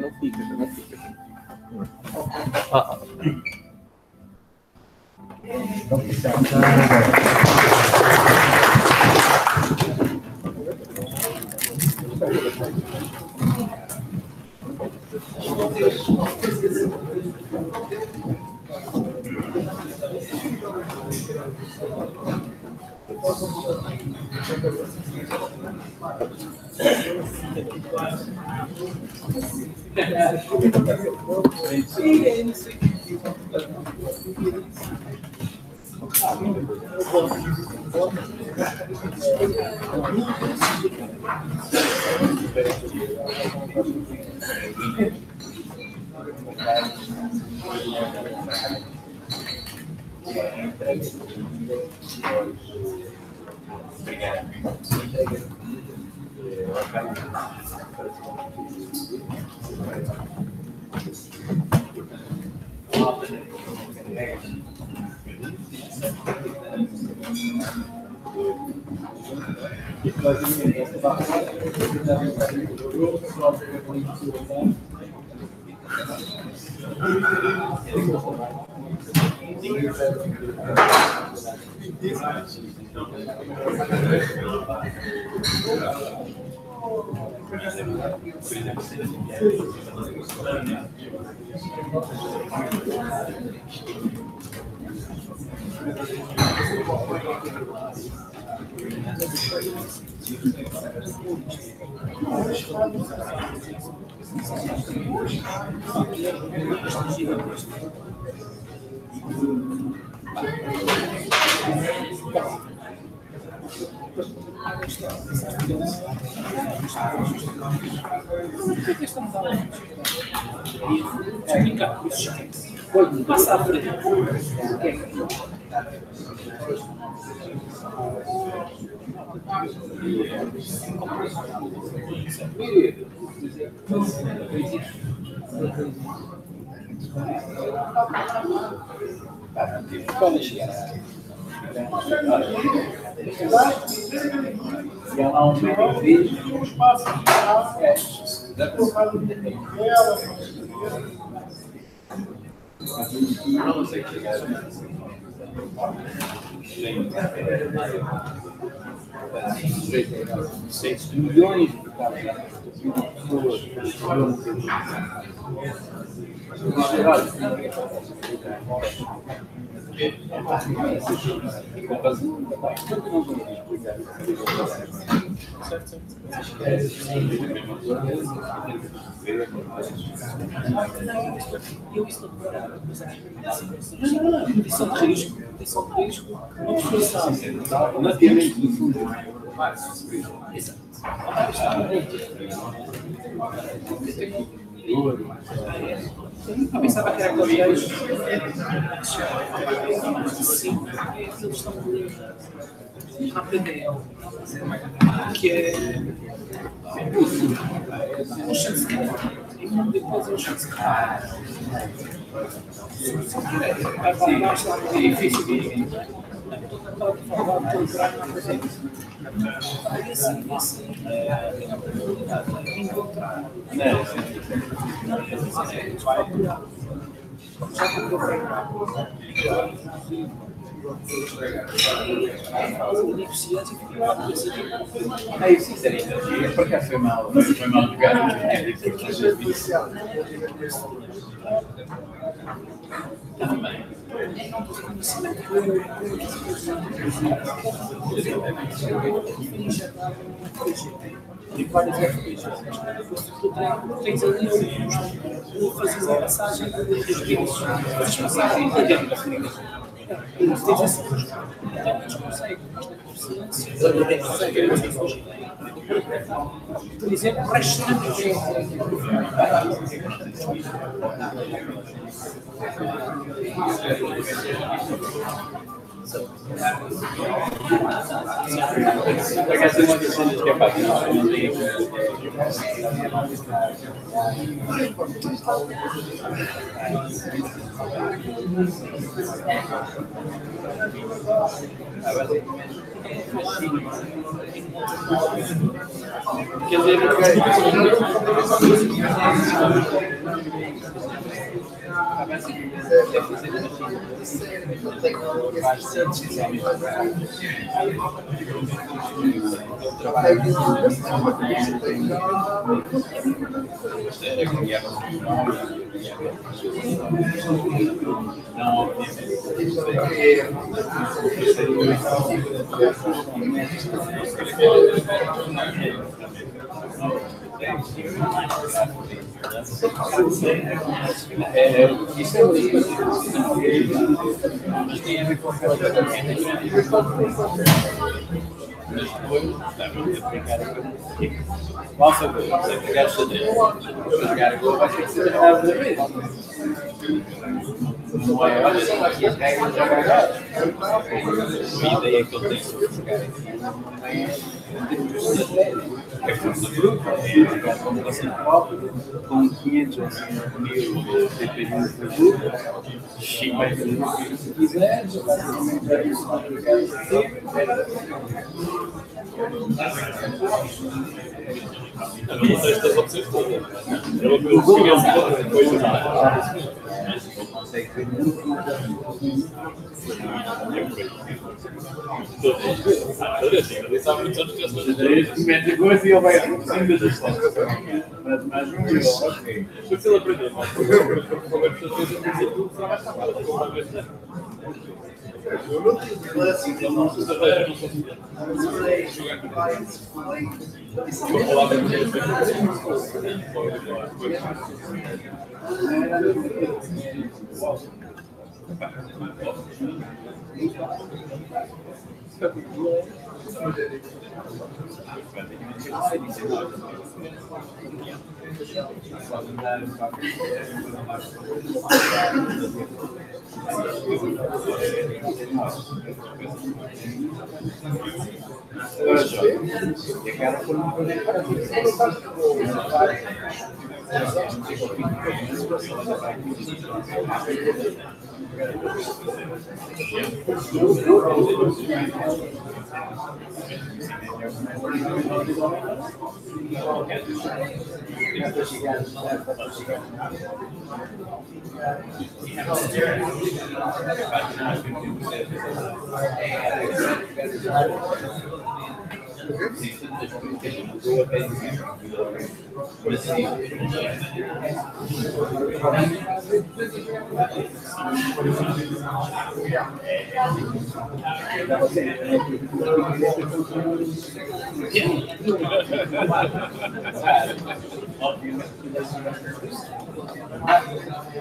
S8: Passa à frente. E há lá um vídeo e um espaço milhões de Lição de risco, uma pessoa sabe, relativamente do fundo. Exato. Eu pensava que era aqueles gajos. Sim, eles estão na PDL, que é um chance de e depois um chance de é difícil. Estou a falar de encontrar aí sinceramente, por acaso foi mal jogado. E várias referências. Tu tens ali fazes a passagem dos vídeos, fazes passagem dentro da frente. Tens essa então eles conseguem, mas na consciência, por exemplo, restante. Quer dizer, isso nossa, quero saber. Jogar a gol vai ter que ser tratado outra vez. Não é, olha, só aqui as regras de jogar agora. A ideia que ele tem sobre jogar aqui não é força bruta, é jogar com relação própria, com 500 ou 1000 TPs no produto, chega a fazer o que quiser, jogar com isso,
S9: Eu não sei estas opções todas. Eu vou ver depois
S8: não consegue ver muito.
S9: Ele sabe muitos anos que as coisas
S8: Mete coisa e ele vai reduzindo as coisas. Mas não ok.
S9: Foi se ele aprender, mas qualquer pessoa fez tudo, será mais rápido.
S8: Eu não tenho classe, eu não sei se eu não consigo.
S9: Vou falar da minha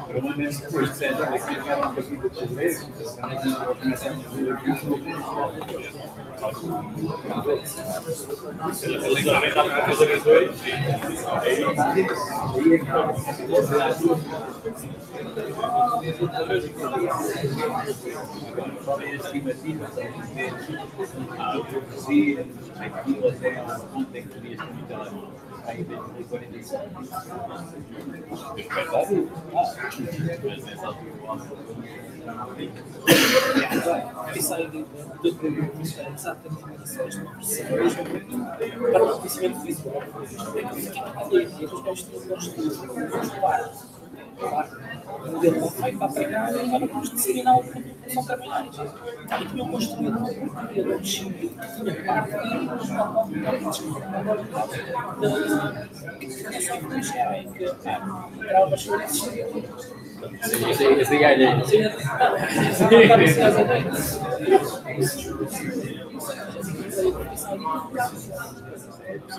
S8: Provavelmente depois de 7 anos que ficaram um pouquinho de xadrez, começamos a fazer podem estimativas, aquilo até ao ponto em que podias ter um telemóvel. Aí em 2045. Verdade? Mas nessa altura
S10: Isso aí do produto exatamente essas versões para o conhecimento visual. Eu gosto de falar. O modelo não foi para pegar, agora vamos designar o produto que são trabalhados. E tinham construído um computador de chip que tinha parte e os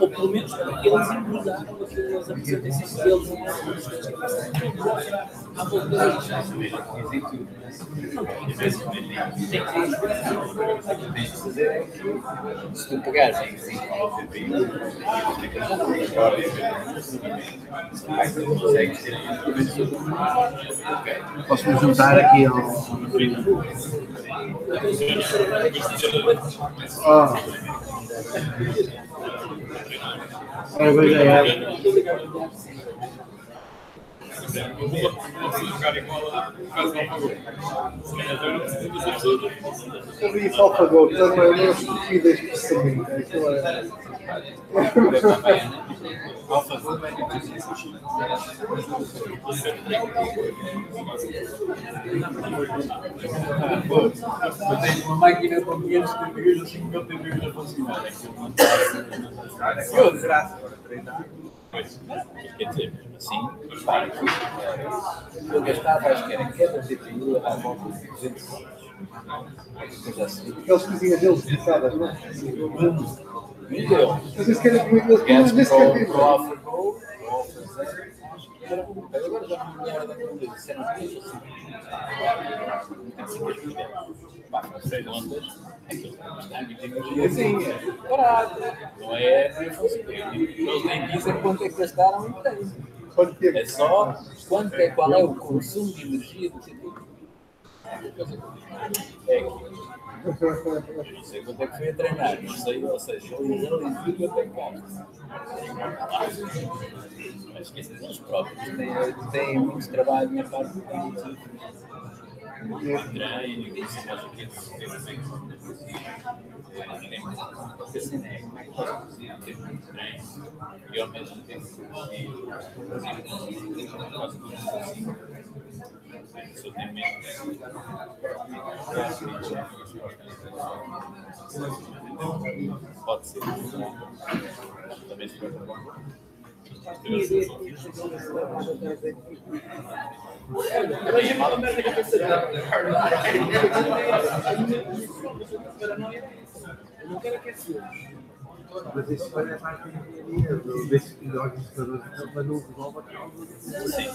S10: ou pelo menos eles embrulharam aquelas apresentações deles à volta deles.
S8: Se tu pegares em
S2: Posso-me juntar aqui ao
S9: Agora já é. Eu vi Salvador, portanto, é uma estupidez precisamente. Aquilo é.
S2: Eu tenho uma máquina com 550 mil a funcionar. Eu desgraça agora, treinar. Pois, quer dizer, mesmo assim, eu gastava, acho que era em cada GPU, à volta de 200 euros.
S9: Aqueles coisinhas deles pisadas, não é?
S2: Mas isso que era muito
S9: eles
S2: pro AlphaGo, agora já não me lembro daquilo que disseram que assim, é barato, não é eles nem dizem quanto é que gastaram e tem. É só qual é o consumo de energia do sentido. É aqui. Eu não sei quanto é que foi a treinar, não sei, ou seja, eles digo quanto é que gasta. Mas esqueci deles próprios, têm muito trabalho na parte de treino, isso faz o que assim, né? Tem muito treino e ao mesmo tempo só tem menos. Pode ser. Também se
S9: Eu não quero aquecer. Mas isso vai levar a engenharia desses episódios para não resolver aquela coisa.
S2: sim.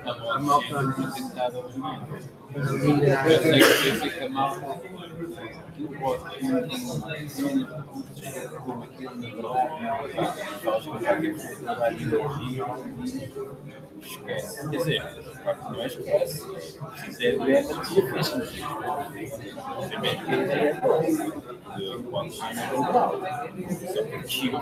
S9: A malta
S2: fica mal. Esquece. Quer dizer, não é esquece. Se quiser ver, é difícil. Quando chega no grau. Só que chega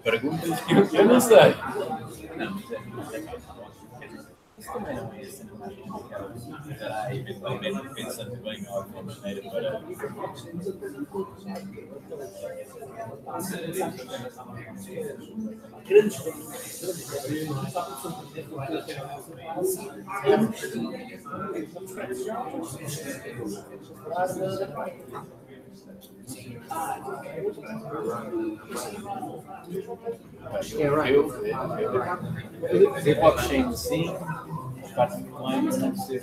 S2: perguntas que eu não sei. Não, mas é isso também não é assim, estará eventualmente pensando bem de alguma maneira para. Eu blockchain sim, parte do plano não ser.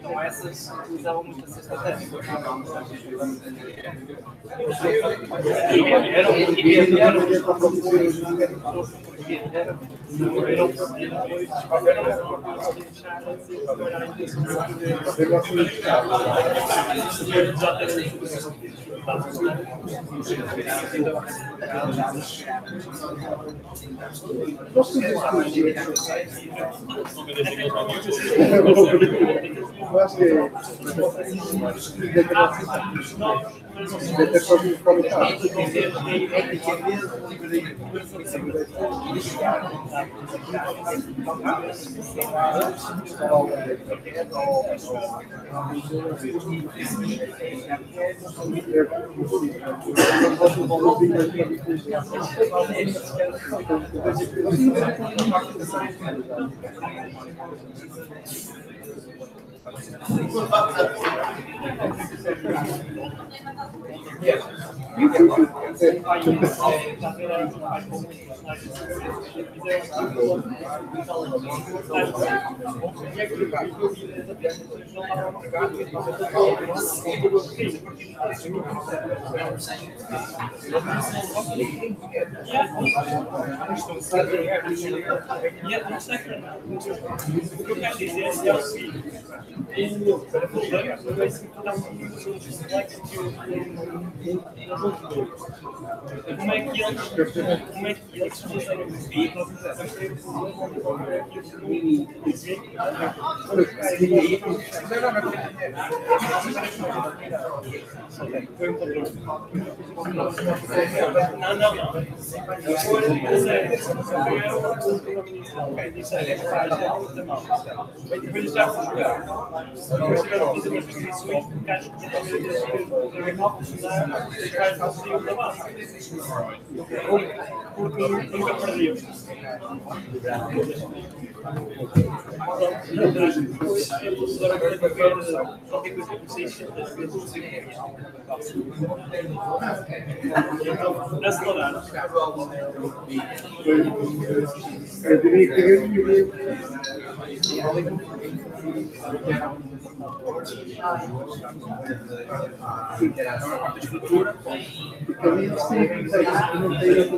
S10: com essas utilizavam muito essa estratégia.
S9: Eu acho que deve ter só de comentar.
S10: Como é que eles conseguem ver? Depois já fui jogar. Depois tiveram que fazer umas restrições porque acho que é mal precisar fazer o trabalho. Porque nunca perdeu. Depois agora para ver qualquer coisa que vocês então, acelerar.
S9: Eu diria que porque ali eles têm critérios que não têm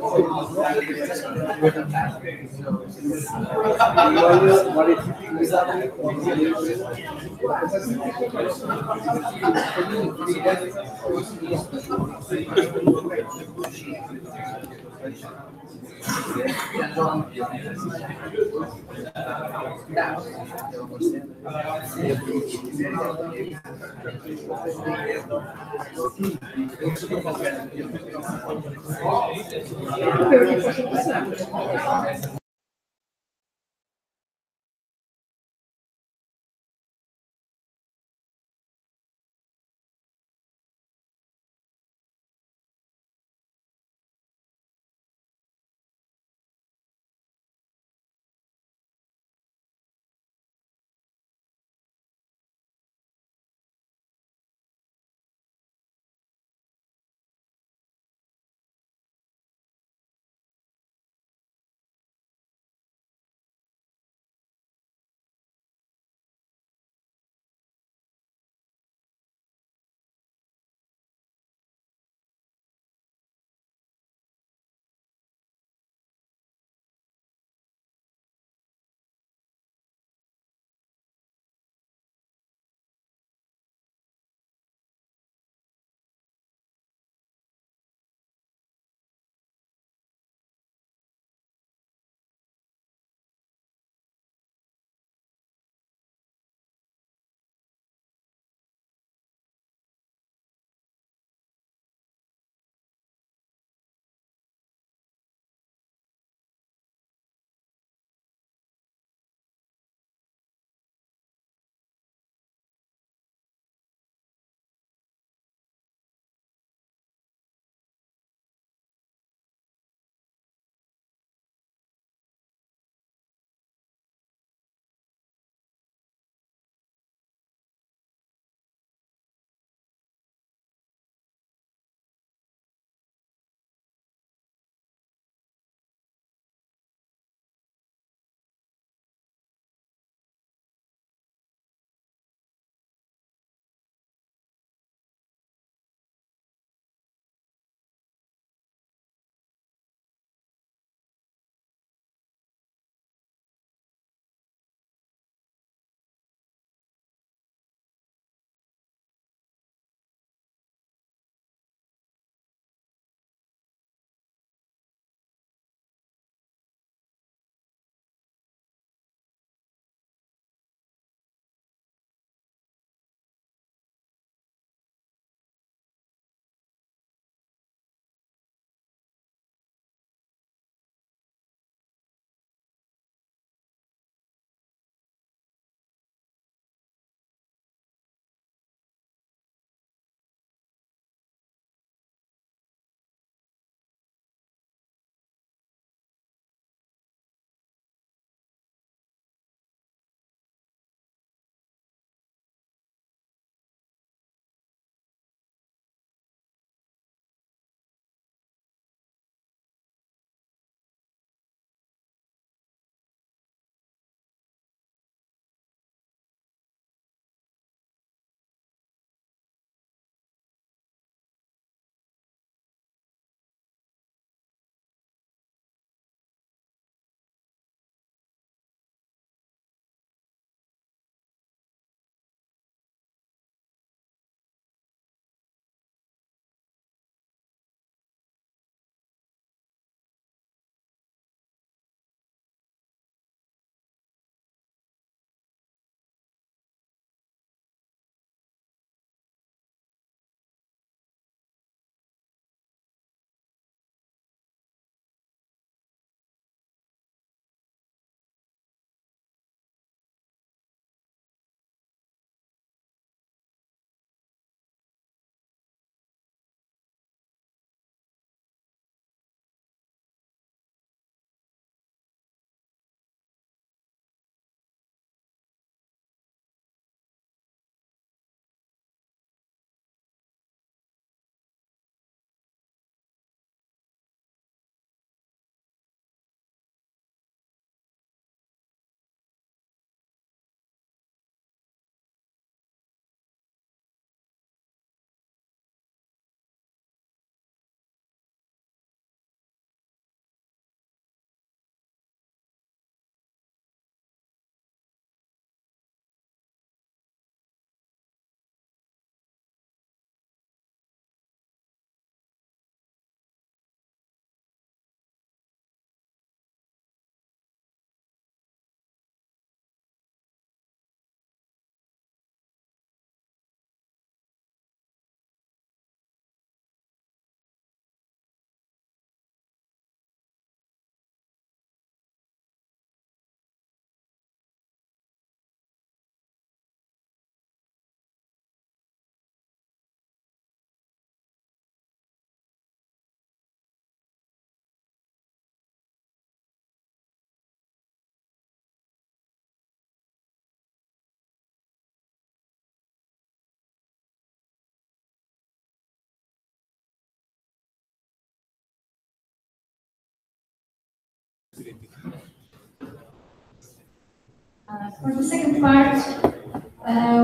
S3: For the second part,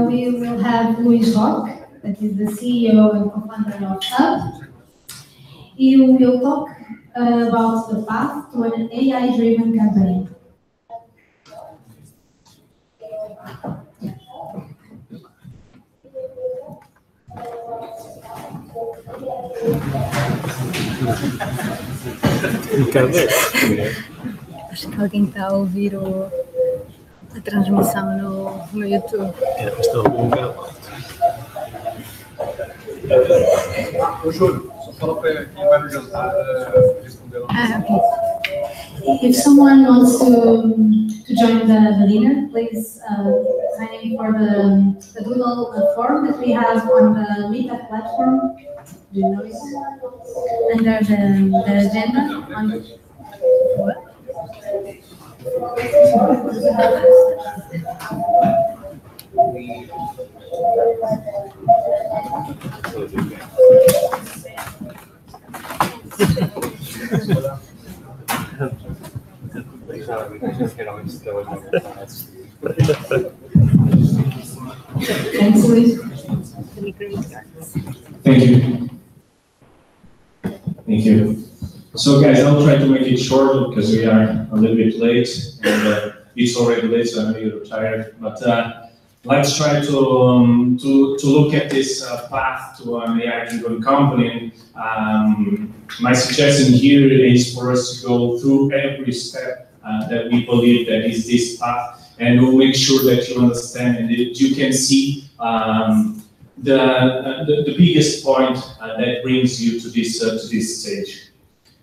S3: we will have Luis Roque, that is the CEO and co-founder of Hub. He will talk about the path to an AI-driven company.
S1: Acho que alguém está a ouvir a transmissão no YouTube.
S7: Estou a ouvir.
S9: Ô, Júlio, só fala para quem vai no jantar responder.
S3: Okay. If someone wants to join the dinner, please sign in for the Google form that we have on the Meetup platform. Do you know it? Under the agenda. What? Thanks, Luis.
S5: Thank you. Thank you. So guys, I'll try to make it short because we are a little bit late and it's already late, so I know you're tired. But let's try to look at this path to an AI-driven company. My suggestion here is for us to go through every step that we believe that is this path, and we'll make sure that you understand and that you can see the biggest point that brings you to this stage.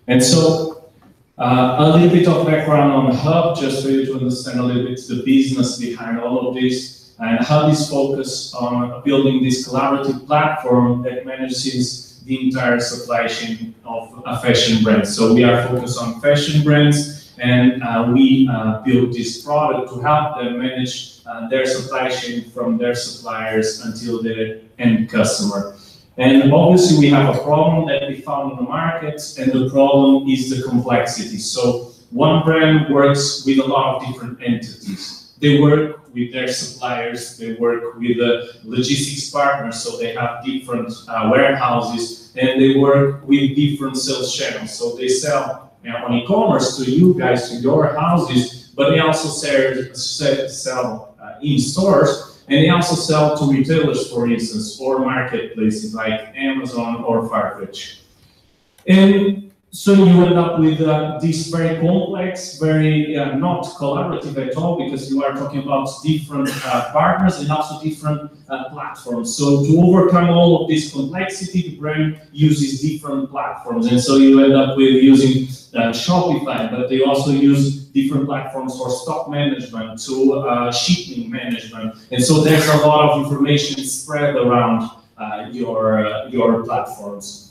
S5: And so, a little bit of background on Hub, just for you to understand a little bit the business behind all of this, and Hub is focused on building this collaborative platform that manages the entire supply chain of a fashion brand. So we are focused on fashion brands, and we built this product to help them manage their supply chain from their suppliers until the end customer. And obviously we have a problem that we found in the market, and the problem is the complexity. So one brand works with a lot of different entities. They work with their suppliers, they work with the logistics partners, so they have different warehouses, and they work with different sales channels. So they sell on e-commerce to you guys, to your houses, but they also sell in stores. And they also sell to retailers, for instance, or marketplaces like Amazon or Farfetch. And so you end up with this very complex, very not collaborative at all, because you are talking about different partners and also different platforms. So to overcome all of this complexity, the brand uses different platforms. And so you end up with using Shopify, but they also use different platforms for stock management, to shipping management. And so there's a lot of information spread around your platforms.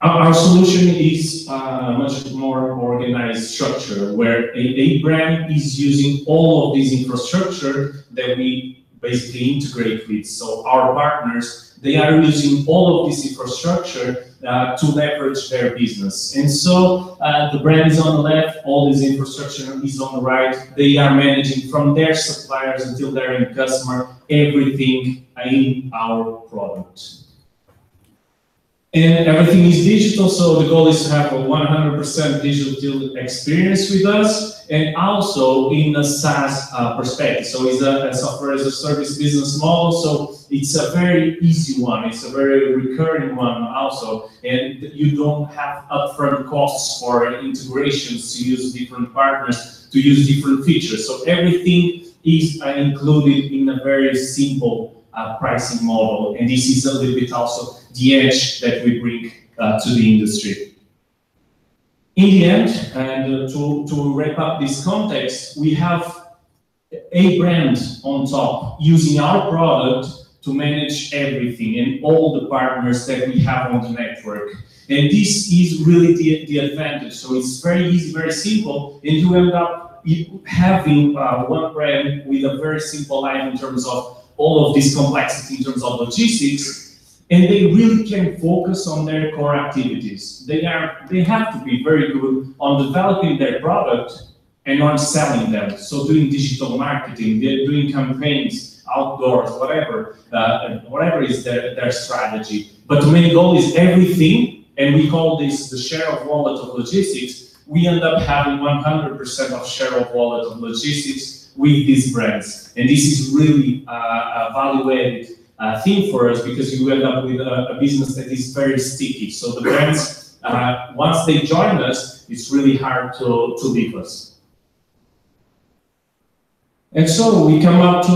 S5: Our solution is a much more organized structure, where a brand is using all of this infrastructure that we basically integrate with. So our partners, they are using all of this infrastructure to leverage their business. And so the brand is on the left, all this infrastructure is on the right. They are managing from their suppliers until their end customer, everything in our product. And everything is digital, so the goal is to have a 100% digital experience with us, and also in a SaaS perspective. So it's a software as a service business model, so it's a very easy one, it's a very recurring one also, and you don't have upfront costs for integrations to use different partners, to use different features. So everything is included in a very simple pricing model, and this is a little bit also the edge that we bring to the industry. In the end, and to wrap up this context, we have a brand on top using our product to manage everything and all the partners that we have on the network. And this is really the advantage. So it's very easy, very simple, and you end up having one brand with a very simple life in terms of all of this complexity in terms of logistics, and they really can focus on their core activities. They have to be very good on developing their product,
S11: and on selling them. So doing digital marketing, they're doing campaigns, outdoors, whatever is their strategy. But the main goal is everything, and we call this the share of wallet of logistics. We end up having 100% of share of wallet of logistics with these brands. And this is really a value-added thing for us, because you end up with a business that is very sticky. So the brands, once they join us, it's really hard to leave us. And so we come up to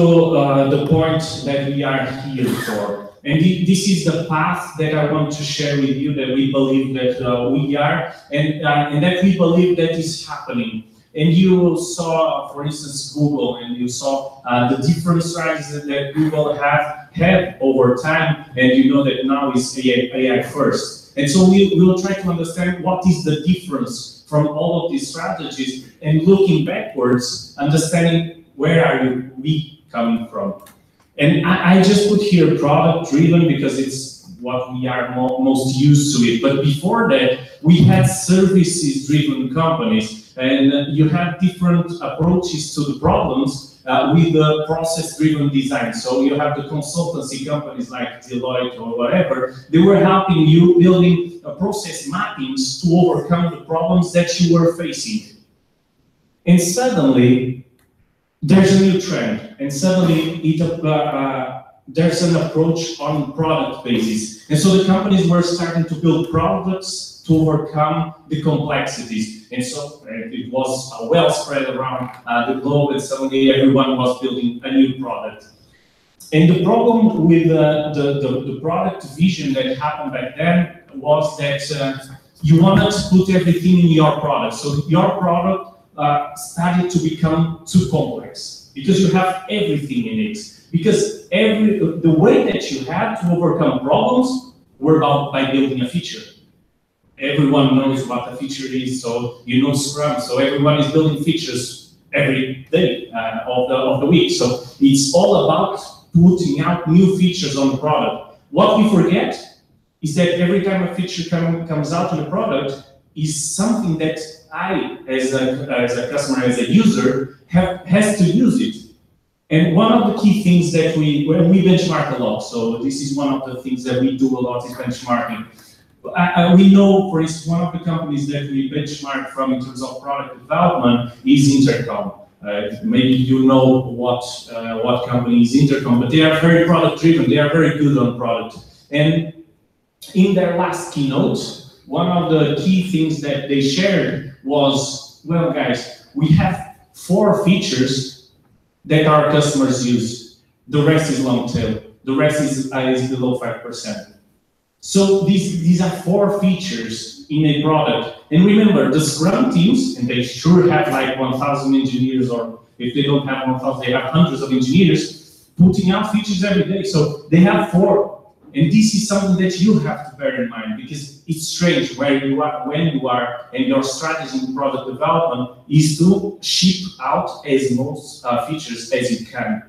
S11: the point that we are here for. And this is the path that I want to share with you, that we believe that we are, and that we believe that is happening. And you saw, for instance, Google, and you saw the different strategies that Google have had over time, and you know that now is AI first. And so we will try to understand what is the difference from all of these strategies, and looking backwards, understanding where are we coming from. And I just put here product-driven because it's what we are most used to it. But before that, we had services-driven companies, and you have different approaches to the problems with the process-driven design. So you have the consultancy companies like Deloitte or whatever. They were helping you building process mappings to overcome the problems that you were facing. And suddenly, there's a new trend, and suddenly there's an approach on product basis. And so the companies were starting to build products to overcome the complexities. And so it was well spread around the globe, and suddenly everyone was building a new product. And the problem with the product vision that happened back then was that you wanted to put everything in your product. So your product started to become too complex because you have everything in it. Because the way that you had to overcome problems were by building a feature. Everyone knows what a feature is, so you know Scrum, so everyone is building features every day of the week. So it's all about putting out new features on the product. What we forget is that every time a feature comes out in a product is something that I, as a customer, as a user, has to use it. And one of the key things that we benchmark a lot, so this is one of the things that we do a lot is benchmarking. We know, for instance, one of the companies that we benchmark from in terms of product development is Intercom. Maybe you know what company is Intercom, but they are very product driven. They are very good on product. And in their last keynote, one of the key things that they shared was, well, guys, we have 4 features that our customers use. The rest is long tail. The rest is below 5%. So these are 4 features in a product. And remember, the Scrum teams, and they sure have like 1,000 engineers, or if they don't have 1,000, they have hundreds of engineers putting out features every day. So they have 4. And this is something that you have to bear in mind, because it's strange where you are, when you are, and your strategy in product development is to ship out as most features as you can.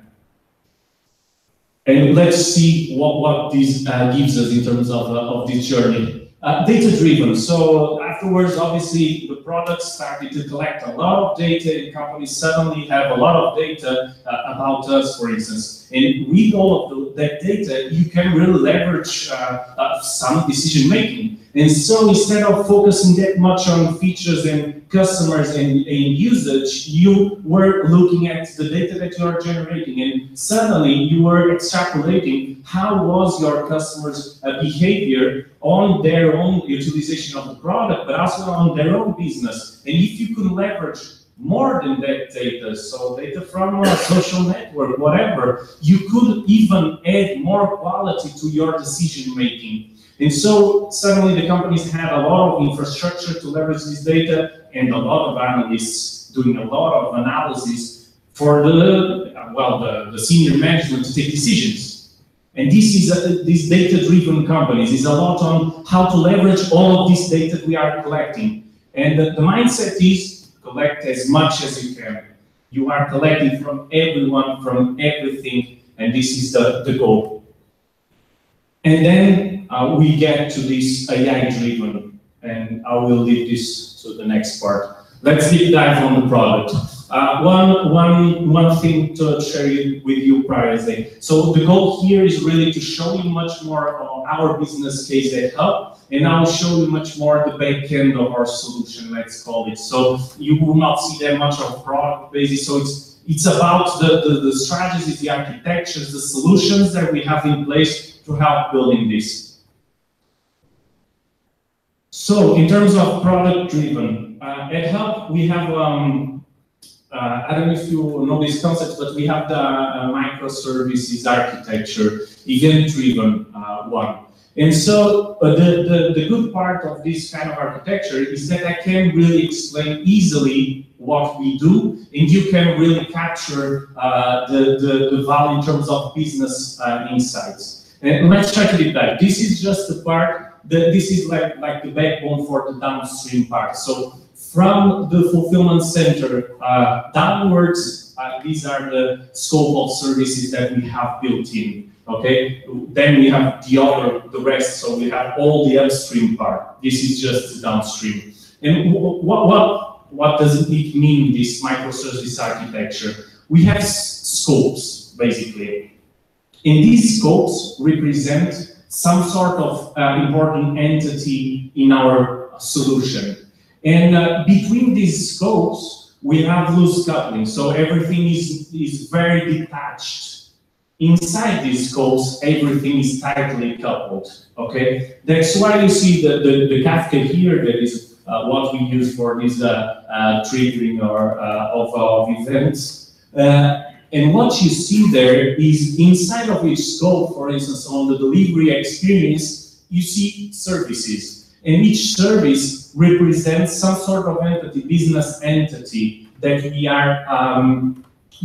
S11: And let's see what this gives us in terms of this journey. Data-driven. So afterwards, obviously, the products started to collect a lot of data, and companies suddenly have a lot of data about us, for instance. And with all of that data, you can really leverage some decision-making. And so instead of focusing that much on features and customers and usage, you were looking at the data that you are generating, and suddenly you were extrapolating how was your customers' behavior on their own utilization of the product, but also on their own business. And if you could leverage more than that data, so data from a social network, whatever, you could even add more quality to your decision-making. And so suddenly the companies had a lot of infrastructure to leverage this data, and a lot of analysts doing a lot of analysis for the senior management to take decisions. And this is these data-driven companies is a lot on how to leverage all of this data we are collecting. And the mindset is collect as much as you can. You are collecting from everyone, from everything, and this is the goal. And then we get to this AI-driven, and I will leave this to the next part. let's deep dive on the product. One thing to share with you privately. So the goal here is really to show you much more on our business case at Hub, and I'll show you much more the back end of our solution, let's call it. So you will not see that much of product basis. So it's about the strategies, the architectures, the solutions that we have in place to help building this. So in terms of product driven, at Hub we have I don't know if you know these concepts, but we have the microservices architecture, event-driven one. And so the good part of this kind of architecture is that I can really explain easily what we do, and you can really capture the value in terms of business insights. And let's try to deep dive. This is just the part that this is like the backbone for the downstream part. So from the fulfillment center downwards, these are the scope of services that we have built in. Okay, then we have the rest. So we have all the upstream part. This is just the downstream. And what does it mean, this microservice architecture? We have scopes basically, and these scopes represent some sort of important entity in our solution. And between these scopes, we have loose coupling. So everything is very detached. Inside these scopes, everything is tightly coupled. Okay, that's why you see the Kafka here. That is what we use for this triggering or of events. And what you see there is inside of each scope. For instance, on the delivery experience, you see services, and each service represents some sort of entity, business entity that we are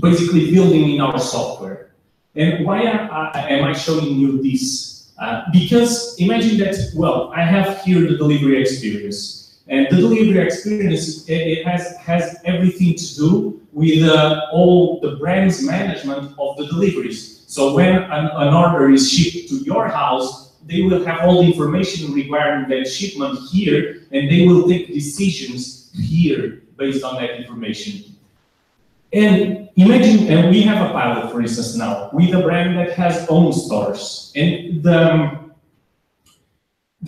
S11: basically building in our software. And why am I showing you this? Because imagine that, well, I have here the delivery experience. And the delivery experience, it has everything to do with all the brand's management of the deliveries. So when an order is shipped to your house, they will have all the information regarding that shipment here, and they will take decisions here based on that information. And imagine, and we have a pilot, for instance, now, with a brand that has own stores. And the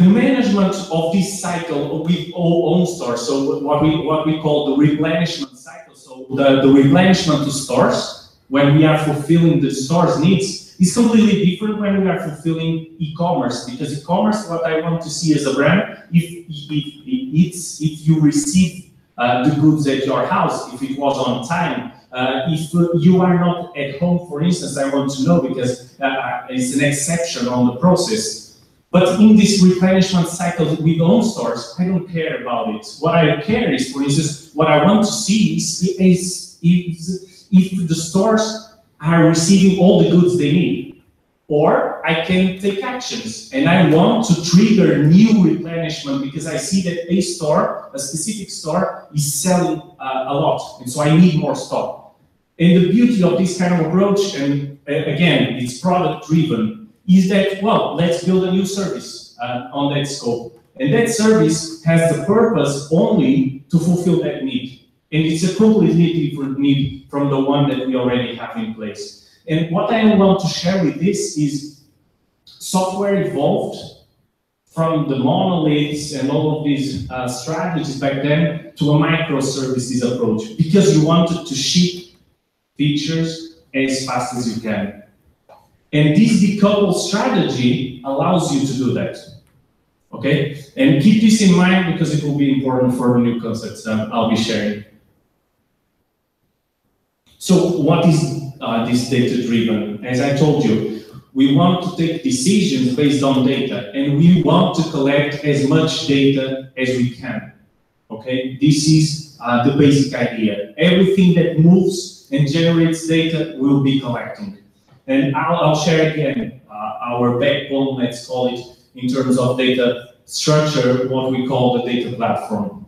S11: management of this cycle with all own stores, so what we call the replenishment cycle, so the replenishment to stores, when we are fulfilling the store's needs, is completely different when we are fulfilling e-commerce. Because e-commerce, what I want to see as a brand, if you receive the goods at your house, if it was on time, if you are not at home, for instance, I want to know, because it's an exception on the process. But in this replenishment cycle with own stores, I don't care about it. What I care is, for instance, what I want to see is if the stores are receiving all the goods they need. Or I can take actions, and I want to trigger new replenishment because I see that a store, a specific store, is selling a lot, and so I need more stock. And the beauty of this kind of approach, and again, it's product driven, is that, well, let's build a new service on that scope. And that service has the purpose only to fulfill that need. And it's a completely different need from the one that we already have in place. And what I want to share with this is software evolved from the monoliths and all of these strategies back then to a microservices approach, because you wanted to ship features as fast as you can. And this decoupled strategy allows you to do that. Okay? And keep this in mind because it will be important for the new concepts I'll be sharing. So what is this data-driven? As I told you, we want to take decisions based on data, and we want to collect as much data as we can. Okay? This is the basic idea. Everything that moves and generates data will be collecting. And I'll share again our backbone, let's call it, in terms of data structure, what we call the data platform.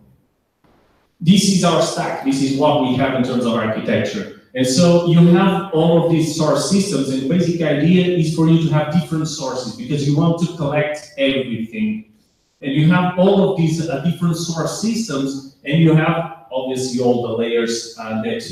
S11: This is our stack. This is what we have in terms of architecture. And so you have all of these source systems, and the basic idea is for you to have different sources because you want to collect everything. And you have all of these different source systems, and you have obviously all the layers that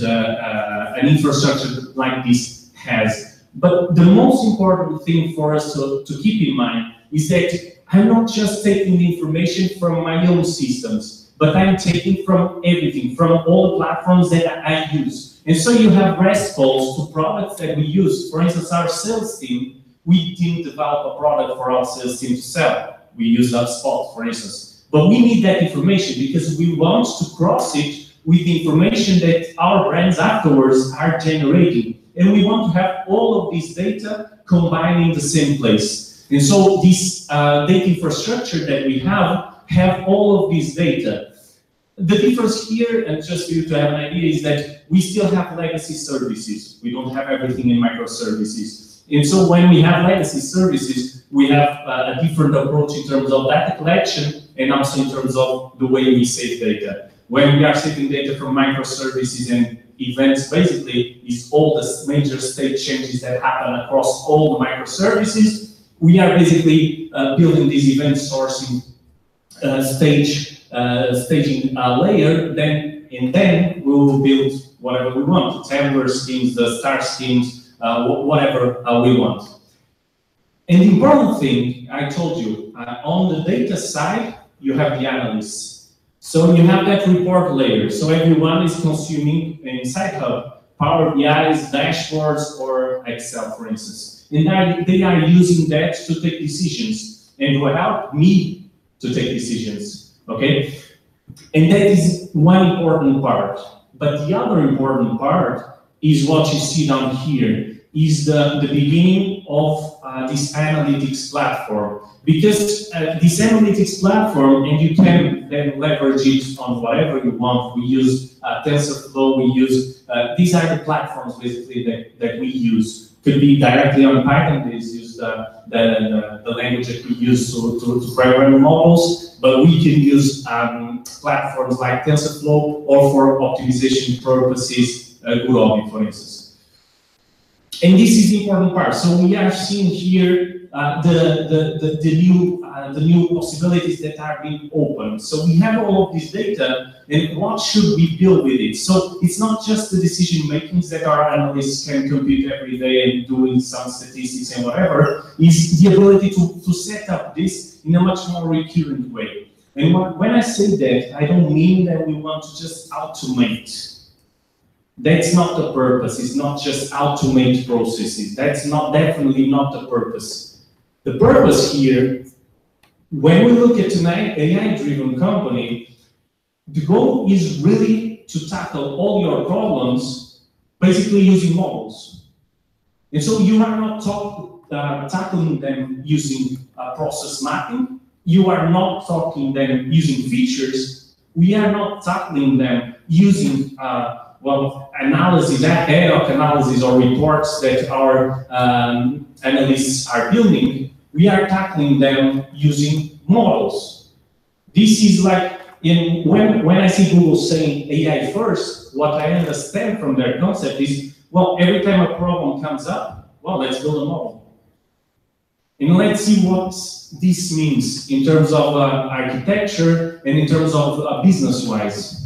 S11: an infrastructure like this has. But the most important thing for us to keep in mind is that I'm not just taking the information from my own systems, but I'm taking from everything, from all the platforms that I use. And so you have REST calls to products that we use. For instance, our sales team, we didn't develop a product for our sales team to sell. We use HubSpot, for instance. But we need that information because we want to cross it with the information that our brands afterwards are generating. And we want to have all of this data combined in the same place. And so this data infrastructure that we have all of this data. The difference here, and just for you to have an idea, is that we still have legacy services. We don't have everything in microservices. And so when we have legacy services, we have a different approach in terms of data collection and also in terms of the way we save data. When we are saving data from microservices and events, basically, is all the major state changes that happen across all the microservices. We are basically building this event sourcing staging layer, and then we will build whatever we want, the Tabler schemes, the star schemes, whatever we want. And the important thing, I told you, on the data side, you have the analysts. So you have that report layer. So everyone is consuming inside Hub, Power BI's, dashboards, or Excel, for instance. And they are using that to take decisions and to help me to take decisions, okay? And that is one important part. But the other important part is what you see down here, is the beginning of this analytics platform. Because this analytics platform, and you can then leverage it on whatever you want. We use TensorFlow, we use, these are the platforms basically that we use. Could be directly on Python, this is the language that we use to program models, but we can use platforms like TensorFlow or for optimization purposes, Gurobi, for instance. And this is the important part. So we are seeing here the new possibilities that are being opened. So we have all of this data, and what should we build with it? So it's not just the decision makings that our analysts can compute every day and doing some statistics and whatever. Is the ability to set up this in a much more recurrent way. And when I say that, I don't mean that we want to just automate. That's not the purpose. It's not just automate processes. That's definitely not the purpose. The purpose here, when we look at an AI-driven company, the goal is really to tackle all your problems basically using models. And so you are not tackling them using process mapping. You are not tackling them using features. We are not tackling them using analysis, ad hoc analysis or reports that our analysts are building. We are tackling them using models. This is like, when I see Google saying AI first, what I understand from their concept is, well, every time a problem comes up, well, let's build a model. And let's see what this means in terms of architecture and in terms of business-wise.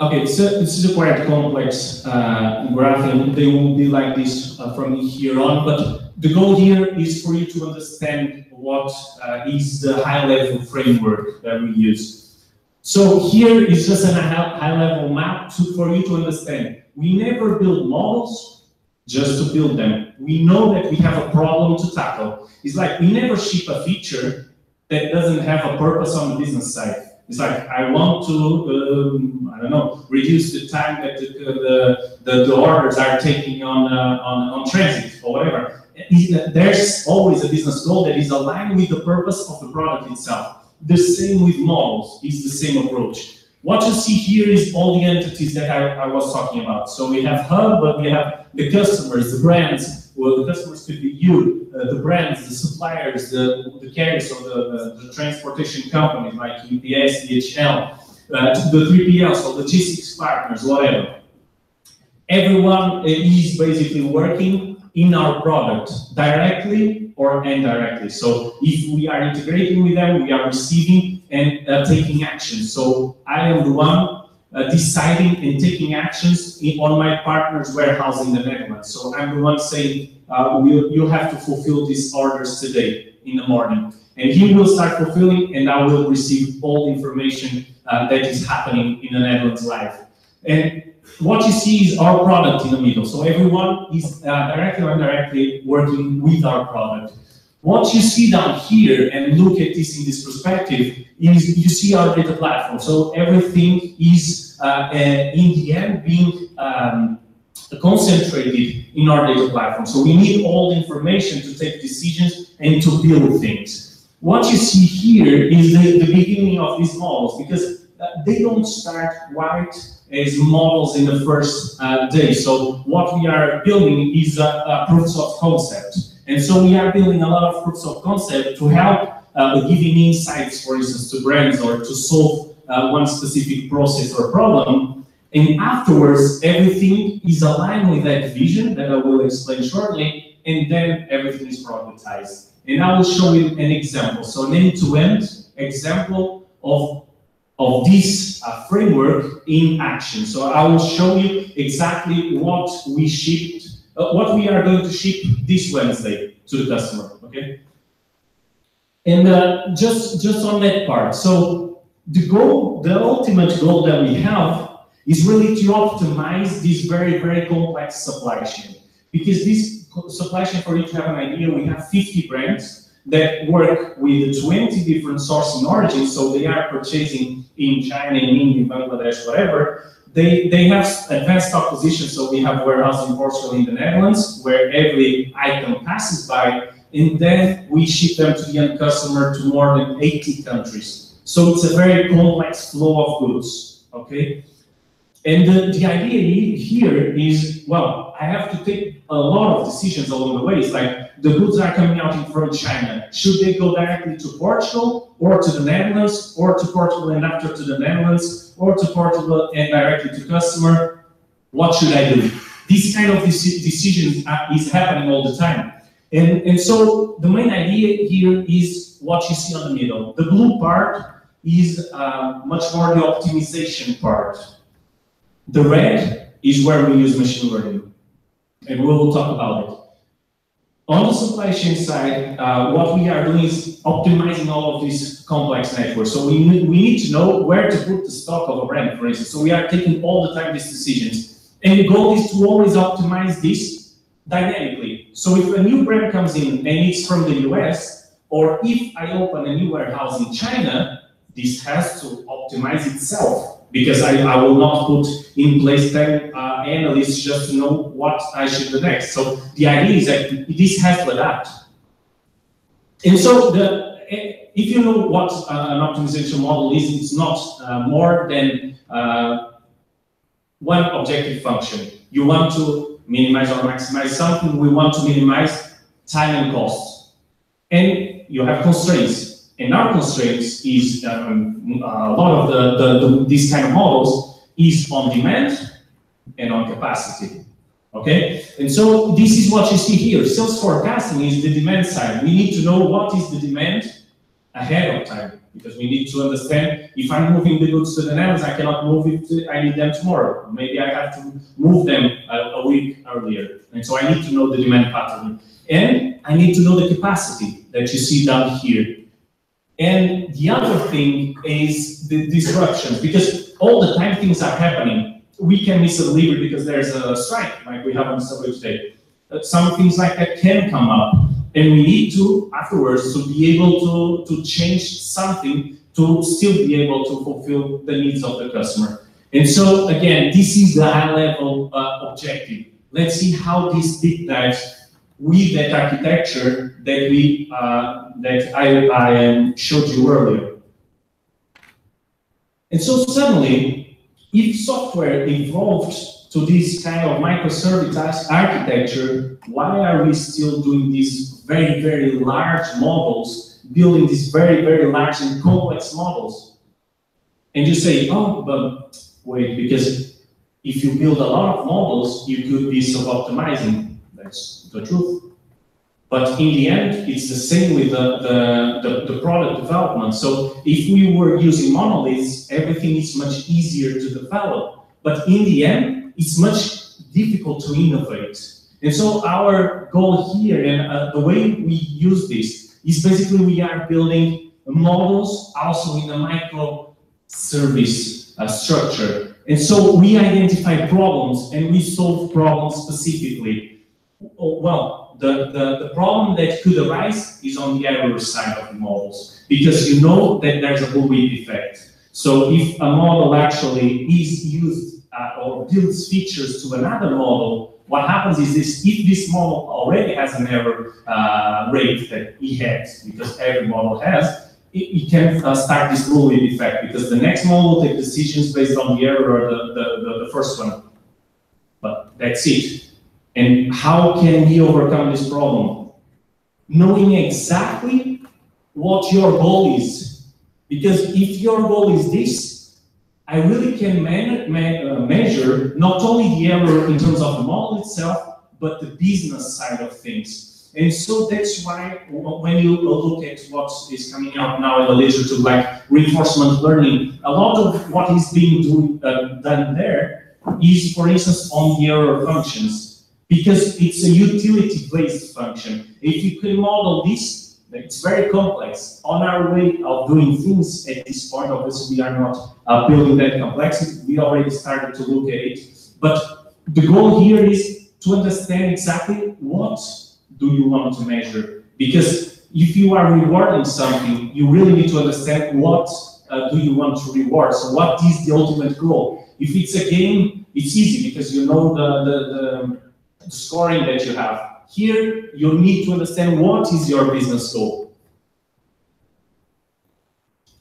S11: Okay, so this is a quite complex graph, and they will be like this from here on, but the goal here is for you to understand what is the high-level framework that we use. So here is just a high-level map for you to understand. We never build models just to build them. We know that we have a problem to tackle. It's like we never ship a feature that doesn't have a purpose on the business side. It's like, I want to, I don't know, reduce the time that the orders are taking on transit or whatever. There's always a business goal that is aligned with the purpose of the product itself. The same with models, is the same approach. What you see here is all the entities that I was talking about. So we have Hub, but we have the customers, the brands. Well, the customers could be you, the brands, the suppliers, the carriers, or the transportation companies like UPS, DHL, the 3PLs, so logistics partners, whatever. Everyone is basically working in our product, directly or indirectly. So if we are integrating with them, we are receiving, and taking action. So I am the one deciding and taking actions on my partner's warehouse in the Netherlands. So I'm the one saying, you have to fulfill these orders today in the morning. And he will start fulfilling, and I will receive all the information that is happening in the Netherlands live. And what you see is our product in the middle. So everyone is directly or indirectly working with our product. What you see down here, and look at this in this perspective, is you see our data platform. So everything is, in the end, being concentrated in our data platform. So we need all the information to take decisions and to build things. What you see here is the beginning of these models, because they don't start right as models in the first day. So what we are building is proofs of concept. And so we are building a lot of proofs of concept to help giving insights, for instance, to brands or to solve one specific process or problem. And afterwards, everything is aligned with that vision that I will explain shortly, and then everything is productized. And I will show you an example. So an end-to-end example of this framework in action. So I will show you exactly what we shipped, what we are going to ship this Wednesday to the customer, okay? And just on that part, so the goal, the ultimate goal that we have is really to optimize this very, very complex supply chain. Because this supply chain, for you to have an idea, we have 50 brands that work with 20 different sourcing origins, so they are purchasing in China, in India, Bangladesh, whatever. They have advanced stock positions, so we have warehouse in Portugal, in the Netherlands, where every item passes by, and then we ship them to the end customer to more than 80 countries. So it's a very complex flow of goods, okay? And the idea here is, well, I have to take a lot of decisions along the way. It's like the goods are coming out from China. Should they go directly to Portugal or to the Netherlands, or to Portugal and after to the Netherlands, or to Portugal and directly to customer? What should I do? This kind of decisions is happening all the time. And so the main idea here is what you see on the middle. The blue part is much more the optimization part. The red is where we use machine learning, and we will talk about it. On the supply chain side, what we are doing is optimizing all of these complex networks. So we need to know where to put the stock of a brand, for instance. So we are taking all the time these decisions. And the goal is to always optimize this dynamically. So if a new brand comes in and it's from the US, or if I open a new warehouse in China, this has to optimize itself, because I will not put in place 10 analysts just to know what I should do next. So the idea is that this has to adapt. And so if you know what an optimization model is, it's not more than one objective function. You want to minimize or maximize something. We want to minimize time and cost. And you have constraints. And our constraints is a lot of these kind of models is on demand and on capacity. Okay, and so this is what you see here. Sales forecasting is the demand side. We need to know what is the demand ahead of time, because we need to understand if I'm moving the goods to the Netherlands, I cannot move it. I need them tomorrow. Maybe I have to move them a week earlier, and so I need to know the demand pattern, and I need to know the capacity that you see down here. And the other thing is the disruptions, because all the time things are happening. We can miss a delivery because there's a strike, like we have on the subway today. Some things like that can come up, and we need to, afterwards, to be able to change something to still be able to fulfill the needs of the customer. And so, again, this is the high-level objective. Let's see how this deep dives with that architecture that I showed you earlier. And so suddenly, if software evolved to this kind of microservice architecture, why are we still doing these very, very large models, building these very, very large and complex models? And you say, oh, but wait, because if you build a lot of models, you could be sub-optimizing. That's the truth. But in the end, it's the same with the product development. So if we were using monoliths, everything is much easier to develop. But in the end, it's much difficult to innovate. And so our goal here, and the way we use this, is basically we are building models also in a microservice structure. And so we identify problems and we solve problems specifically. Well, the problem that could arise is on the error side of the models, because you know that there's a bullwhip effect. So if a model actually is used or builds features to another model, what happens is this: if this model already has an error rate that it has, because every model has, it can start this bullwhip effect, because the next model will take decisions based on the error or the first one. But that's it. And how can we overcome this problem? Knowing exactly what your goal is. Because if your goal is this, I really can measure not only the error in terms of the model itself, but the business side of things. And so that's why when you look at what is coming out now in the literature, like reinforcement learning, a lot of what is being done there is, for instance, on the error functions. Because it's a utility-based function. If you can model this, it's very complex. On our way of doing things at this point, obviously we are not building that complexity. We already started to look at it. But the goal here is to understand exactly what do you want to measure. Because if you are rewarding something, you really need to understand what do you want to reward. So what is the ultimate goal? If it's a game, it's easy because you know the scoring that you have. Here, you need to understand what is your business goal.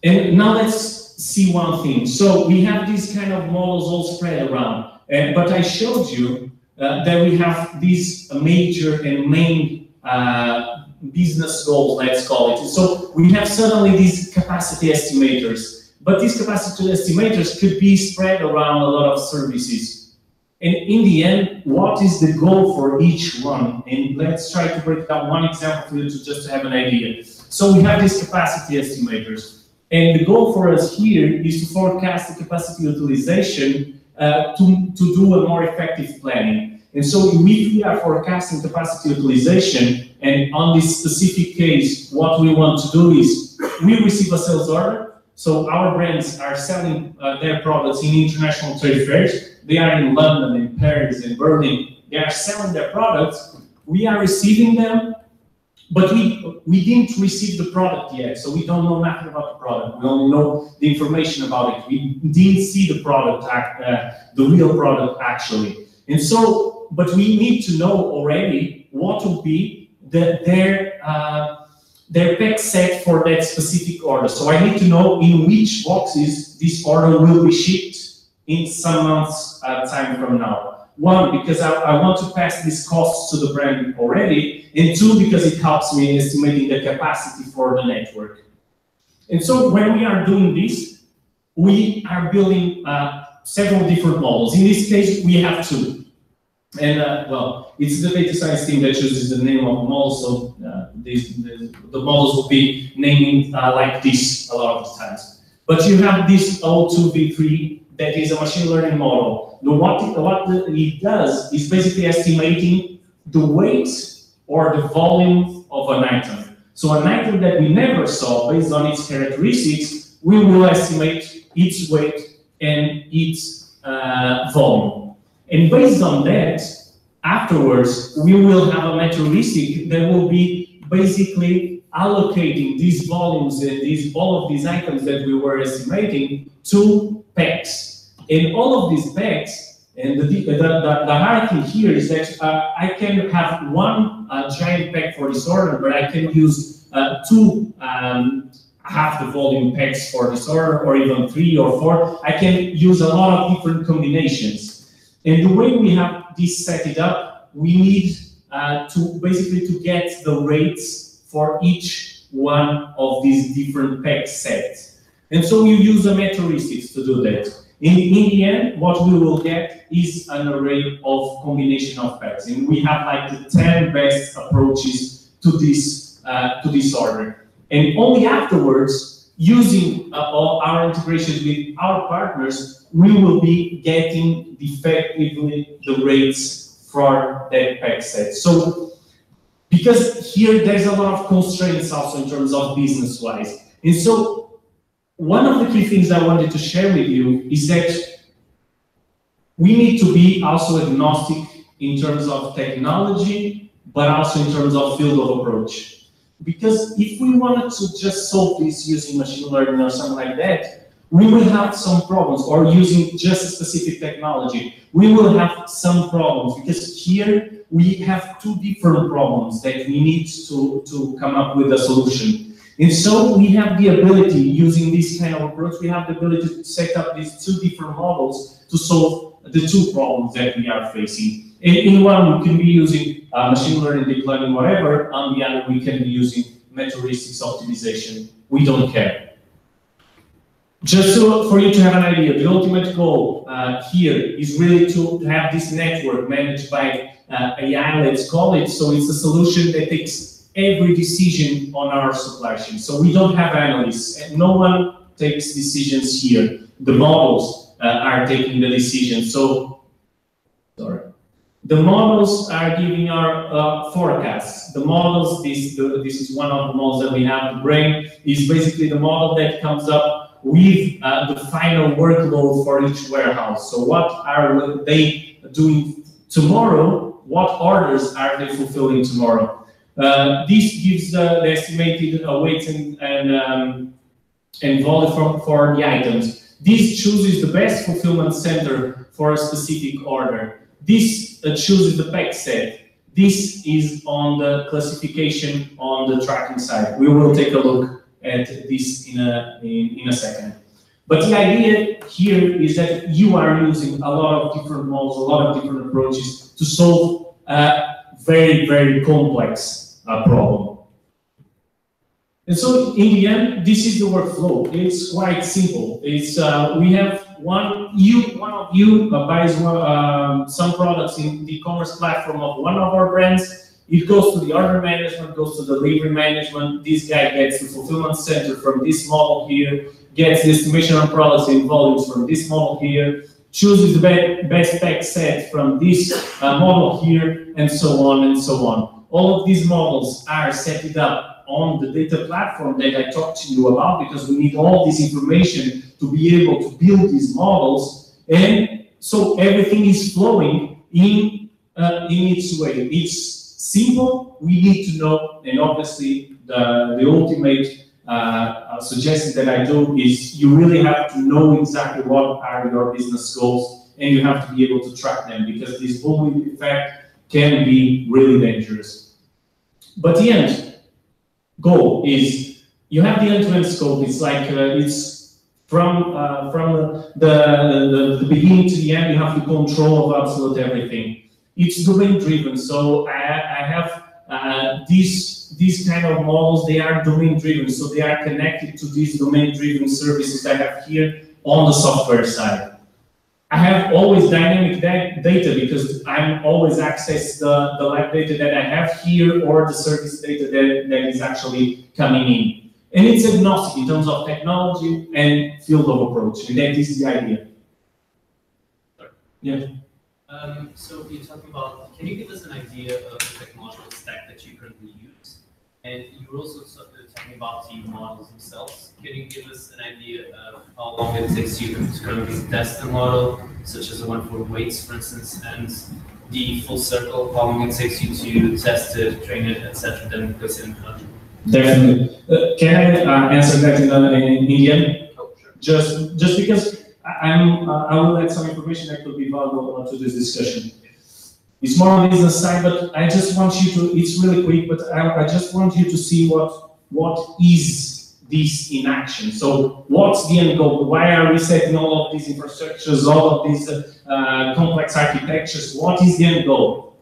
S11: And now let's see one thing. So we have these kind of models all spread around, but I showed you that we have these major and main business goals, let's call it. So we have suddenly these capacity estimators, but these capacity estimators could be spread around a lot of services. And in the end, what is the goal for each one? And let's try to break down one example for you to just have an idea. So we have these capacity estimators. And the goal for us here is to forecast the capacity utilization to do a more effective planning. And so if we are forecasting capacity utilization, and on this specific case, what we want to do is we receive a sales order. So our brands are selling their products in international trade fairs. They are in London, in Paris, in Berlin. They are selling their products. We are receiving them, but we didn't receive the product yet. So we don't know nothing about the product. We only know the information about it. We didn't see the product, the real product actually. And so, but we need to know already what will be their pack set for that specific order. So I need to know in which boxes this order will be shipped in some months time from now. One, because I want to pass these costs to the brand already, and two, because it helps me in estimating the capacity for the network. And so when we are doing this, we are building several different models. In this case, we have two. And well, it's the data science team that chooses the name of the model, so the models will be naming like this a lot of the times. But you have this O2V3 that is a machine learning model. What it does is basically estimating the weight or the volume of an item. So an item that we never saw, based on its characteristics, we will estimate its weight and its volume. And based on that, afterwards, we will have a metricity that will be basically allocating these volumes and all of these items that we were estimating to packs. And all of these packs, and the hierarchy here is that I can have one giant pack for this order, but I can use two half the volume packs for this order, or even 3 or 4. I can use a lot of different combinations. And the way we have this set it up, we need to basically to get the rates for each one of these different pack sets. And so you use a metristics to do that. In the end, what we will get is an array of combination of packs. And we have like the 10 best approaches to this order. And only afterwards, using our integrations with our partners, we will be getting effectively the rates for that pack set. So, because here there's a lot of constraints also in terms of business-wise. And so, one of the key things I wanted to share with you is that we need to be also agnostic in terms of technology, but also in terms of field of approach. Because if we wanted to just solve this using machine learning or something like that, we will have some problems, or using just a specific technology, we will have some problems, because here we have two different problems that we need to come up with a solution. And so we have the ability, using this kind of approach, we have the ability to set up these two different models to solve the two problems that we are facing. In one, we can be using machine learning, deep learning, whatever. On the other, we can be using metristics optimization. We don't care. Just for you to have an idea, the ultimate goal here is really to have this network managed by AI, let's call it. So it's a solution that takes every decision on our supply chain. So we don't have analysts, and no one takes decisions here. The models are taking the decision. So, sorry. The models are giving our forecasts. The models, this is one of the models that we have. The brain is basically the model that comes up with the final workload for each warehouse. So what are they doing tomorrow? What orders are they fulfilling tomorrow? This gives the estimated weight and volume for the items. This chooses the best fulfillment center for a specific order. This chooses the pack set. This is on the classification on the tracking side. We will take a look at this in a second. But the idea here is that you are using a lot of different models, a lot of different approaches to solve a very, very complex problem. And so in the end, this is the workflow. It's quite simple. It's we have one of you buys some products in the e-commerce platform of one of our brands. It goes to the order management, goes to the delivery management. This guy gets the fulfillment center from this model here, gets the estimation on products and volumes from this model here, chooses the best pack set from this model here, and so on and so on. All of these models are set up on the data platform that I talked to you about, because we need all this information to be able to build these models, and so everything is flowing in its way. It's simple. We need to know, and obviously the ultimate suggestion that I do is you really have to know exactly what are your business goals, and you have to be able to track them, because this bullwhip effect can be really dangerous. But the end goal is you have the end-to-end scope. It's like it's from the beginning to the end. You have the control of absolute everything. It's domain-driven. So I have these kind of models. They are domain-driven. So they are connected to these domain-driven services I have here on the software side. I have always dynamic data, because I'm always access the lab data that I have here, or the service data that is actually coming in. And it's agnostic in terms of technology and field of approach, and that is the idea. Yeah.
S12: So you're talking about, can you give us an idea of the technological stack that you currently use? And you were also talking about the models themselves. Can you give us an idea of how long it takes you to currently test a model, such as the one for weights, for instance, and the full circle, how long it takes you to test it, train it, etc., then place it in production?
S11: Definitely. Can I answer that in Indian?
S12: Oh, sure.
S11: Just because I will add some information that could be valuable to this discussion. It's more on the business side, but I just want you to, it's really quick, but I just want you to see what is this in action. So what's the end goal? Why are we setting all of these infrastructures, all of these complex architectures? What is the end goal?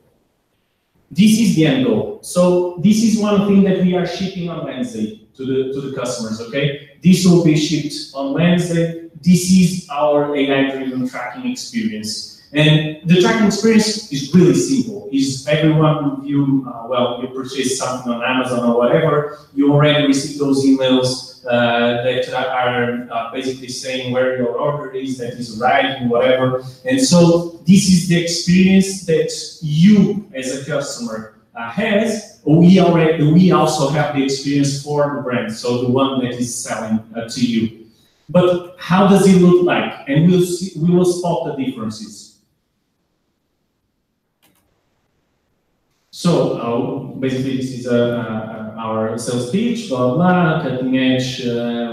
S11: This is the end goal. So this is one thing that we are shipping on Wednesday to the customers, okay? This will be shipped on Wednesday. This is our AI-driven tracking experience. And the tracking experience is really simple. Is everyone you you purchase something on Amazon or whatever, you already receive those emails that are basically saying where your order is, that is arriving, whatever. And so this is the experience that you as a customer has. We also have the experience for the brand, so the one that is selling to you. But how does it look like? And we will spot the differences. So basically, this is our sales pitch, blah, blah, cutting edge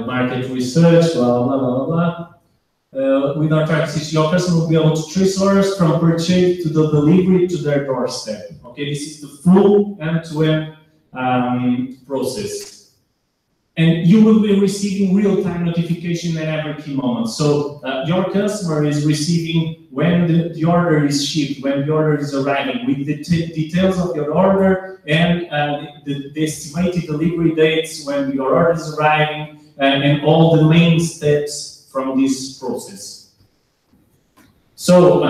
S11: market research, blah, blah, blah, blah. With our practices, your customer will be able to trace orders from purchase to the delivery to their doorstep. Okay, this is the full end-to-end process. And you will be receiving real-time notification at every key moment. So your customer is receiving when the order is shipped, when the order is arriving, with the details of your order and the estimated delivery dates when your order is arriving, and all the main steps from this process. So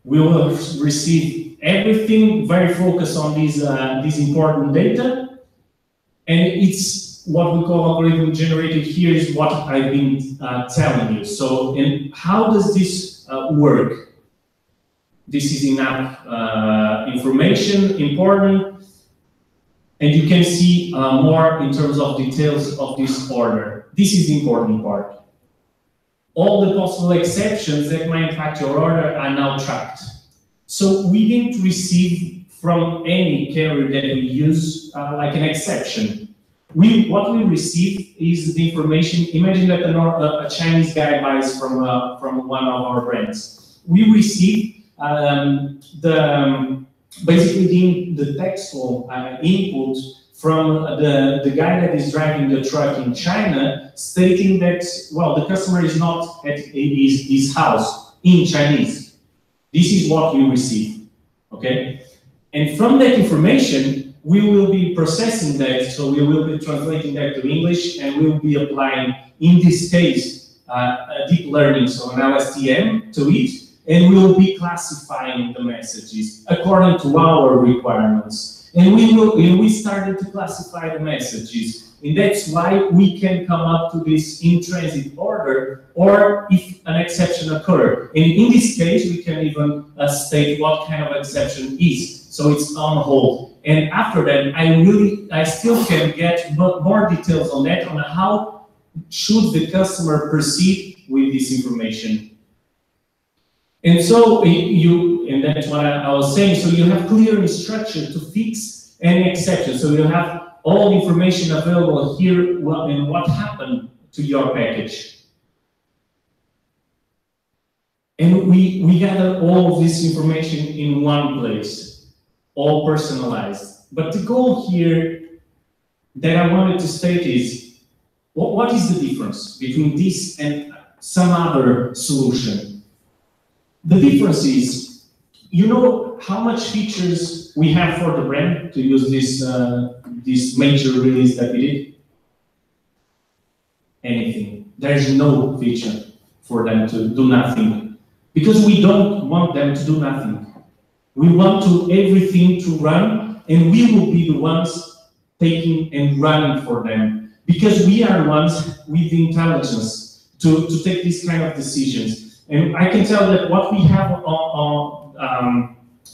S11: we will receive everything, very focused on these important data, and it's what we call algorithm generated. Here is what I've been telling you. So, and how does this work? This is enough information, important, and you can see more in terms of details of this order. This is the important part. All the possible exceptions that might impact your order are now tracked. So we didn't receive from any carrier that we use like an exception. What we receive is the information. Imagine that a Chinese guy buys from one of our brands. We receive basically the textual input from the guy that is driving the truck in China, stating that, well, the customer is not at his house in Chinese. This is what we receive, okay? And from that information, we will be processing that, so we will be translating that to English, and we will be applying, in this case, deep learning, so an LSTM to it, and we will be classifying the messages according to our requirements. And we started to classify the messages, and that's why we can come up to this in-transit order, or if an exception occurred. And in this case, we can even state what kind of exception is. So it's on hold. And after that, I still can get more details on that, on how should the customer proceed with this information. And so and that's what I was saying, so you have clear instruction to fix any exception. So you have all information available here, and what happened to your package. And we gather all of this information in one place, all personalized. But the goal here that I wanted to state is, what is the difference between this and some other solution? The difference is, you know how much features we have for the brand to use this major release that we did? Anything. There's no feature for them to do nothing, because we don't want them to do nothing. We want everything to run, and we will be the ones taking and running for them, because we are the ones with the intelligence to take these kind of decisions. And I can tell that what we have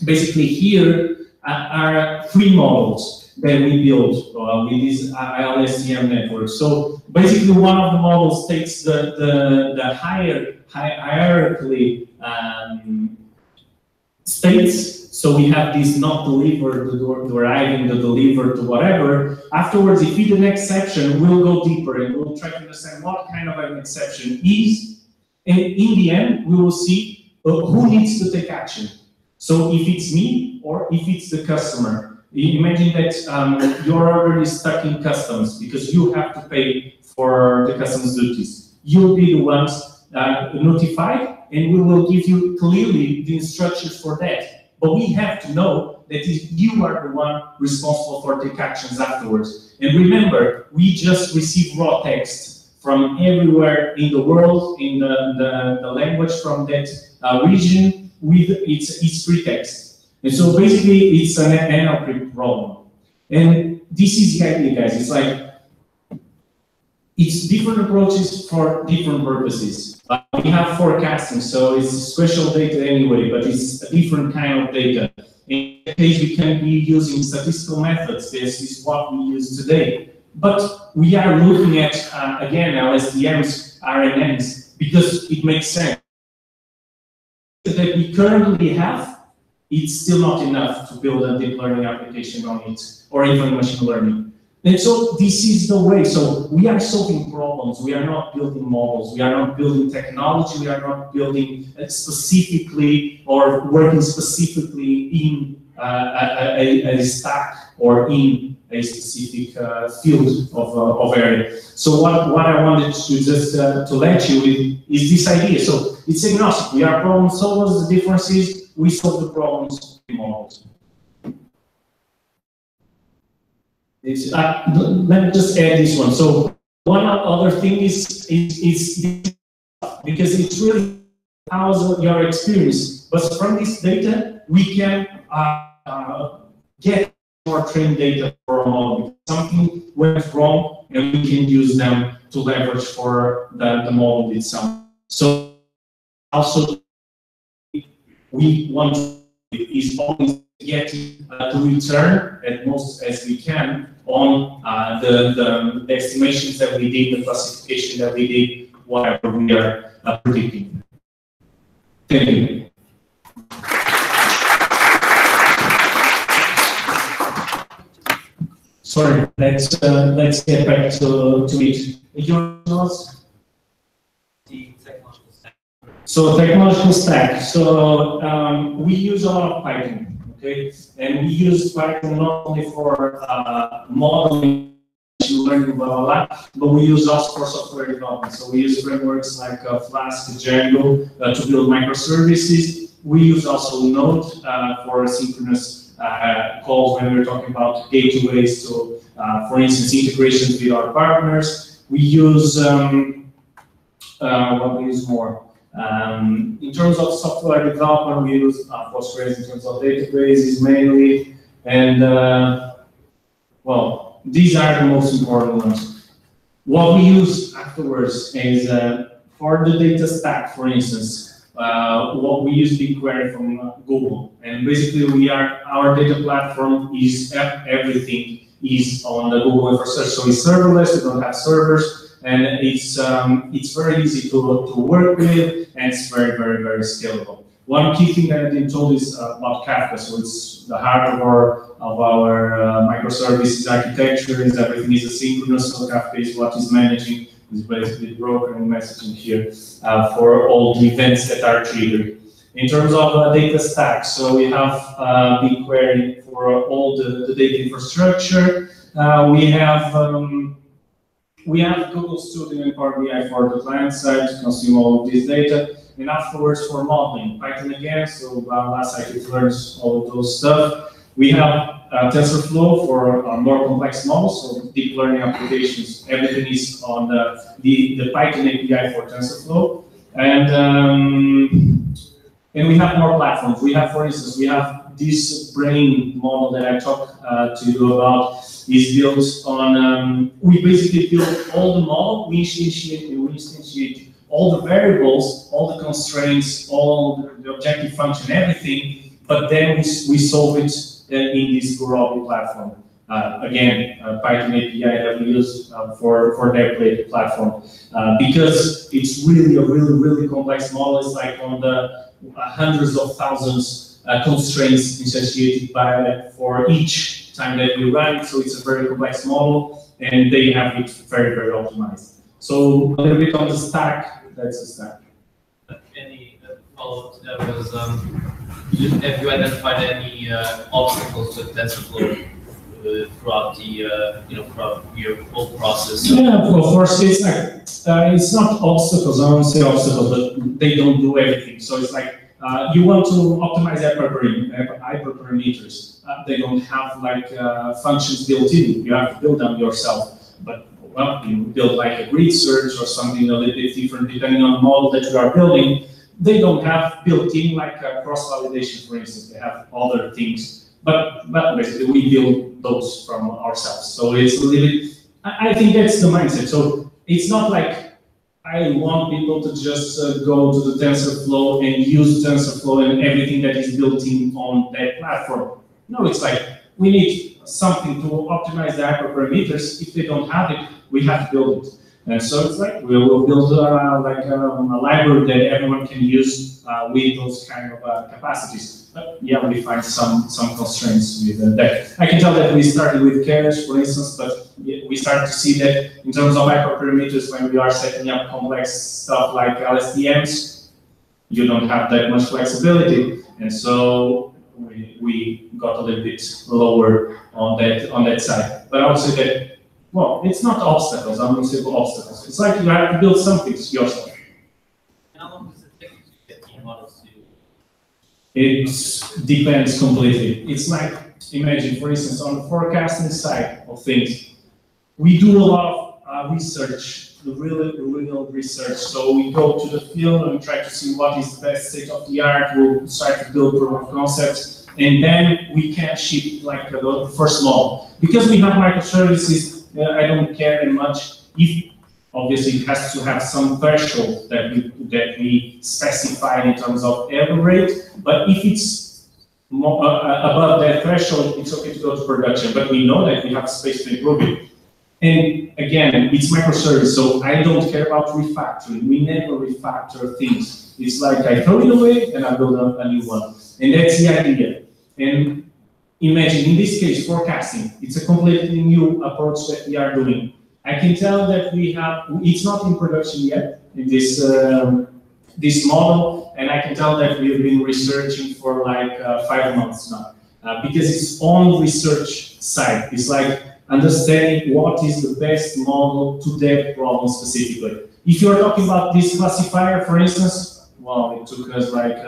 S11: basically here are 3 models that we built with this LSTM network. So basically, one of the models takes the hierarchically states. So we have this not delivered, the arriving, the delivered, to whatever. Afterwards, if it's an exception, we'll go deeper and we'll try to understand what kind of an exception is. And in the end, we will see who needs to take action. So if it's me or if it's the customer. Imagine that your order is stuck in customs because you have to pay for the customs duties. You'll be the ones notified, and we will give you clearly the instructions for that. But we have to know that you are the one responsible for take actions afterwards. And remember, we just receive raw text from everywhere in the world, in the language from that region, with its pretext. And so basically it's an NLP problem. And this is the idea, guys. It's like, it's different approaches for different purposes. We have forecasting, so it's spatial data anyway, but it's a different kind of data. In that case, we can be using statistical methods. This is what we use today. But we are looking at, again, LSTMs, RNNs, because it makes sense. That we currently have, it's still not enough to build a deep learning application on it, or even machine learning. And so this is the way. So we are solving problems. We are not building models. We are not building technology. We are not building specifically or working specifically in a stack or in a specific field of area. So what I wanted to just to let you with is this idea. So it's agnostic. We are problem solvers. The difference is we solve the problems with models. Let me just add this one. So one other thing is because it's really how's your experience, but from this data we can get more trained data for a model. Something went wrong, and we can use them to leverage for the model itself. So also we want is always getting to return as most as we can on the estimations that we did, the classification that we did, whatever we are predicting. Thank you. Sorry, let's get back to it. Your thoughts?
S12: The technological stack.
S11: So technological stack. So we use a lot of Python. Okay, and we use Python not only for modeling, machine learning, blah, blah, blah, but we use also for software development. So we use frameworks like Flask, Django to build microservices. We use also Node for synchronous calls when we're talking about gateways to, for instance, integrations with our partners. We use, what we use more? In terms of software development, we use Postgres in terms of databases mainly, and well, these are the most important ones. What we use afterwards is for the data stack, for instance, what we use BigQuery from Google, and basically our data platform is everything is on the Google infrastructure, so it's serverless. We don't have servers. And it's very easy to work with, and it's very, very, very scalable. One key thing that I didn't told is about Kafka. So it's the heart of our microservices architecture. Is everything is asynchronous. So Kafka is what is managing, is basically brokering messaging here for all the events that are triggered. In terms of data stack, so we have BigQuery for all the data infrastructure. We have Google Studio and Power BI for the client side to consume all of this data, and afterwards for modeling, Python again, so last cycle learns all of those stuff. We have TensorFlow for more complex models, so deep learning applications. Everything is on the Python API for TensorFlow, and we have more platforms. We have, for instance, we have this brain model that I talked to you about. Is built on, we basically build all the model, we instantiate all the variables, all the constraints, all the objective function, everything, but then we solve it in this Gurobi platform. Again, Python API that we use for their platform. Because it's really a really complex model. It's like on the hundreds of thousands constraints instantiated for each time that we run, so it's a very complex model, and they have it very, very optimized. So a little bit on the stack, that's the stack.
S12: Any follow-up to that was, have you identified any obstacles with TensorFlow throughout the, throughout your whole process? Yeah,
S11: of course, it's like, it's not obstacles, I won't say obstacles, but they don't do everything. So it's like, you want to optimize hyperparameters. They don't have like functions built in. You have to build them yourself. But well, you build like a grid search or something a little bit different depending on the model that you are building. they don't have built-in like cross-validation, for instance. They have other things, but basically we build those from ourselves. So it's a little bit, I think that's the mindset. So it's not like I want people to just go to the TensorFlow and use TensorFlow and everything that is built in on that platform. No, it's like we need something to optimize the hyperparameters. If they don't have it, we have to build it. And so it's like we will build like a library that everyone can use with those kind of capacities. But yeah, we find some constraints with that. I can tell that we started with cache, for instance, but we start to see that in terms of hyperparameters, when we are setting up complex stuff like LSTMs, you don't have that much flexibility, and so we got a little bit lower on that side. But I would say that, well, it's not obstacles. I'm going to say obstacles. It's like you have to build something yourself.
S12: And how long does it take to get the models to?
S11: It depends completely. It's like, imagine, for instance, on the forecasting side of things, we do a lot of research, real research. So we go to the field and try to see what is the best state of the art. We'll start to build proof of concepts, and then we can ship like the first model. Because we have microservices, I don't care that much if obviously it has to have some threshold that we specify in terms of error rate. But if it's more, above that threshold, it's okay to go to production. But we know that we have space to improve it. And again, it's microservice, so I don't care about refactoring. We never refactor things. It's like I throw it away and I build a new one. And that's the idea. And imagine, in this case, forecasting. It's a completely new approach that we are doing. I can tell that we have, it's not in production yet, in this model, and I can tell that we've been researching for like 5 months now. Because it's on research side. It's like understanding what is the best model to that problem specifically. If you're talking about this classifier, for instance, well, it took us like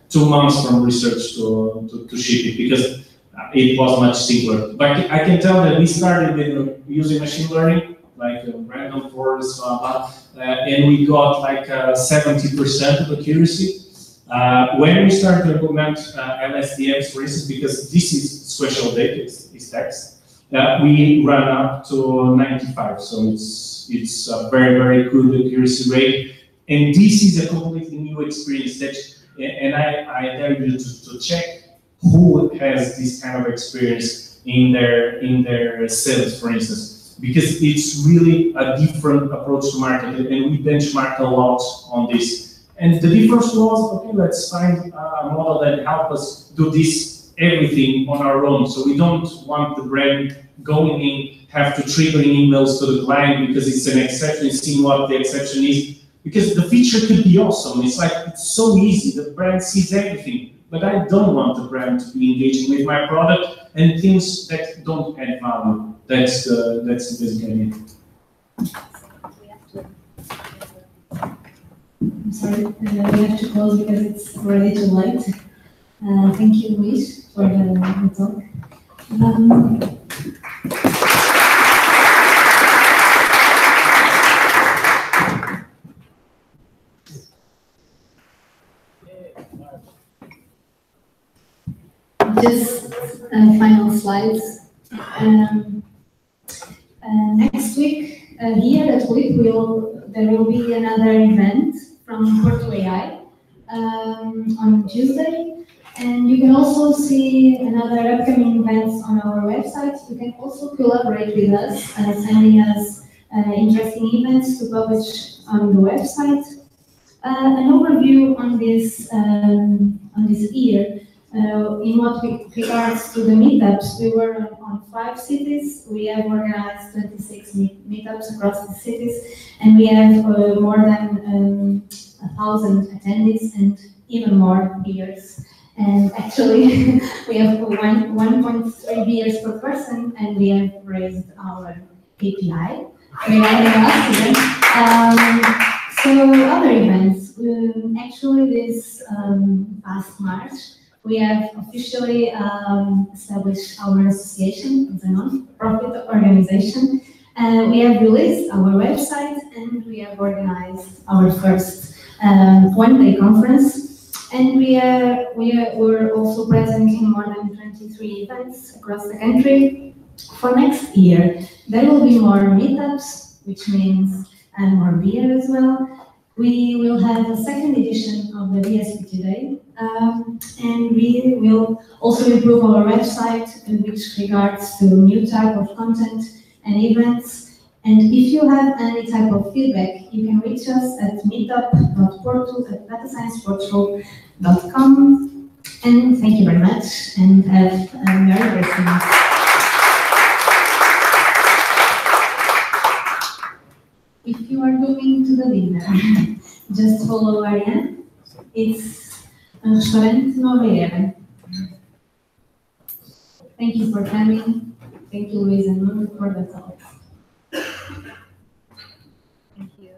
S11: 2 months from research to ship it, because it was much simpler. But I can tell that we started with using machine learning, like random forests, and we got like 70% of accuracy. When we started to implement LSTMs, for instance, because this is spatial data, it's text, we ran up to 95. So it's a very, very good accuracy rate. And this is a completely new experience that, and I dare you to check who has this kind of experience in their sales, for instance, because it's really a different approach to market, and we benchmarked a lot on this. And the difference was, okay, let's find a model that helps us do this everything on our own. So we don't want the brand going in, have to trigger emails to the client because it's an exception, seeing what the exception is. Because the feature could be awesome. It's like, it's so easy, the brand sees everything. But I don't want the brand to be engaging with my product and things that don't add value. That's the basic idea.
S3: I'm sorry, we have to close because it's already too late. Thank you, Luis, for the talk. Just final slides. Next week, that week, there will be another event from Porto AI on Tuesday, and you can also see another upcoming events on our website. You can also collaborate with us, sending us interesting events to publish on the website. An overview on this year. In what regards to the meetups, we were on 5 cities. We have organized 26 meetups across the cities, and we have more than 1,000 attendees and even more beers. And actually, we have 1.3 beers per person, and we have raised our KPI regarding last year. So other events, actually this past March, we have officially established our association as a non-profit organization. We have released our website, and we have organized our first one-day conference. And we're also present in more than 23 events across the country. For next year, there will be more meetups, which means more beer as well. We will have a second edition of the DSPT Day, and we will also improve our website in which regards to new type of content and events. And if you have any type of feedback, you can reach us at meetup.porto@datascienceportugal.com. And thank you very much, and have a Merry Christmas. If you are going to the dinner, just follow Ariane. It's a restaurant Nova Era. Thank you for coming. Thank you, Luis and Nuno, for the talk.
S1: Thank you.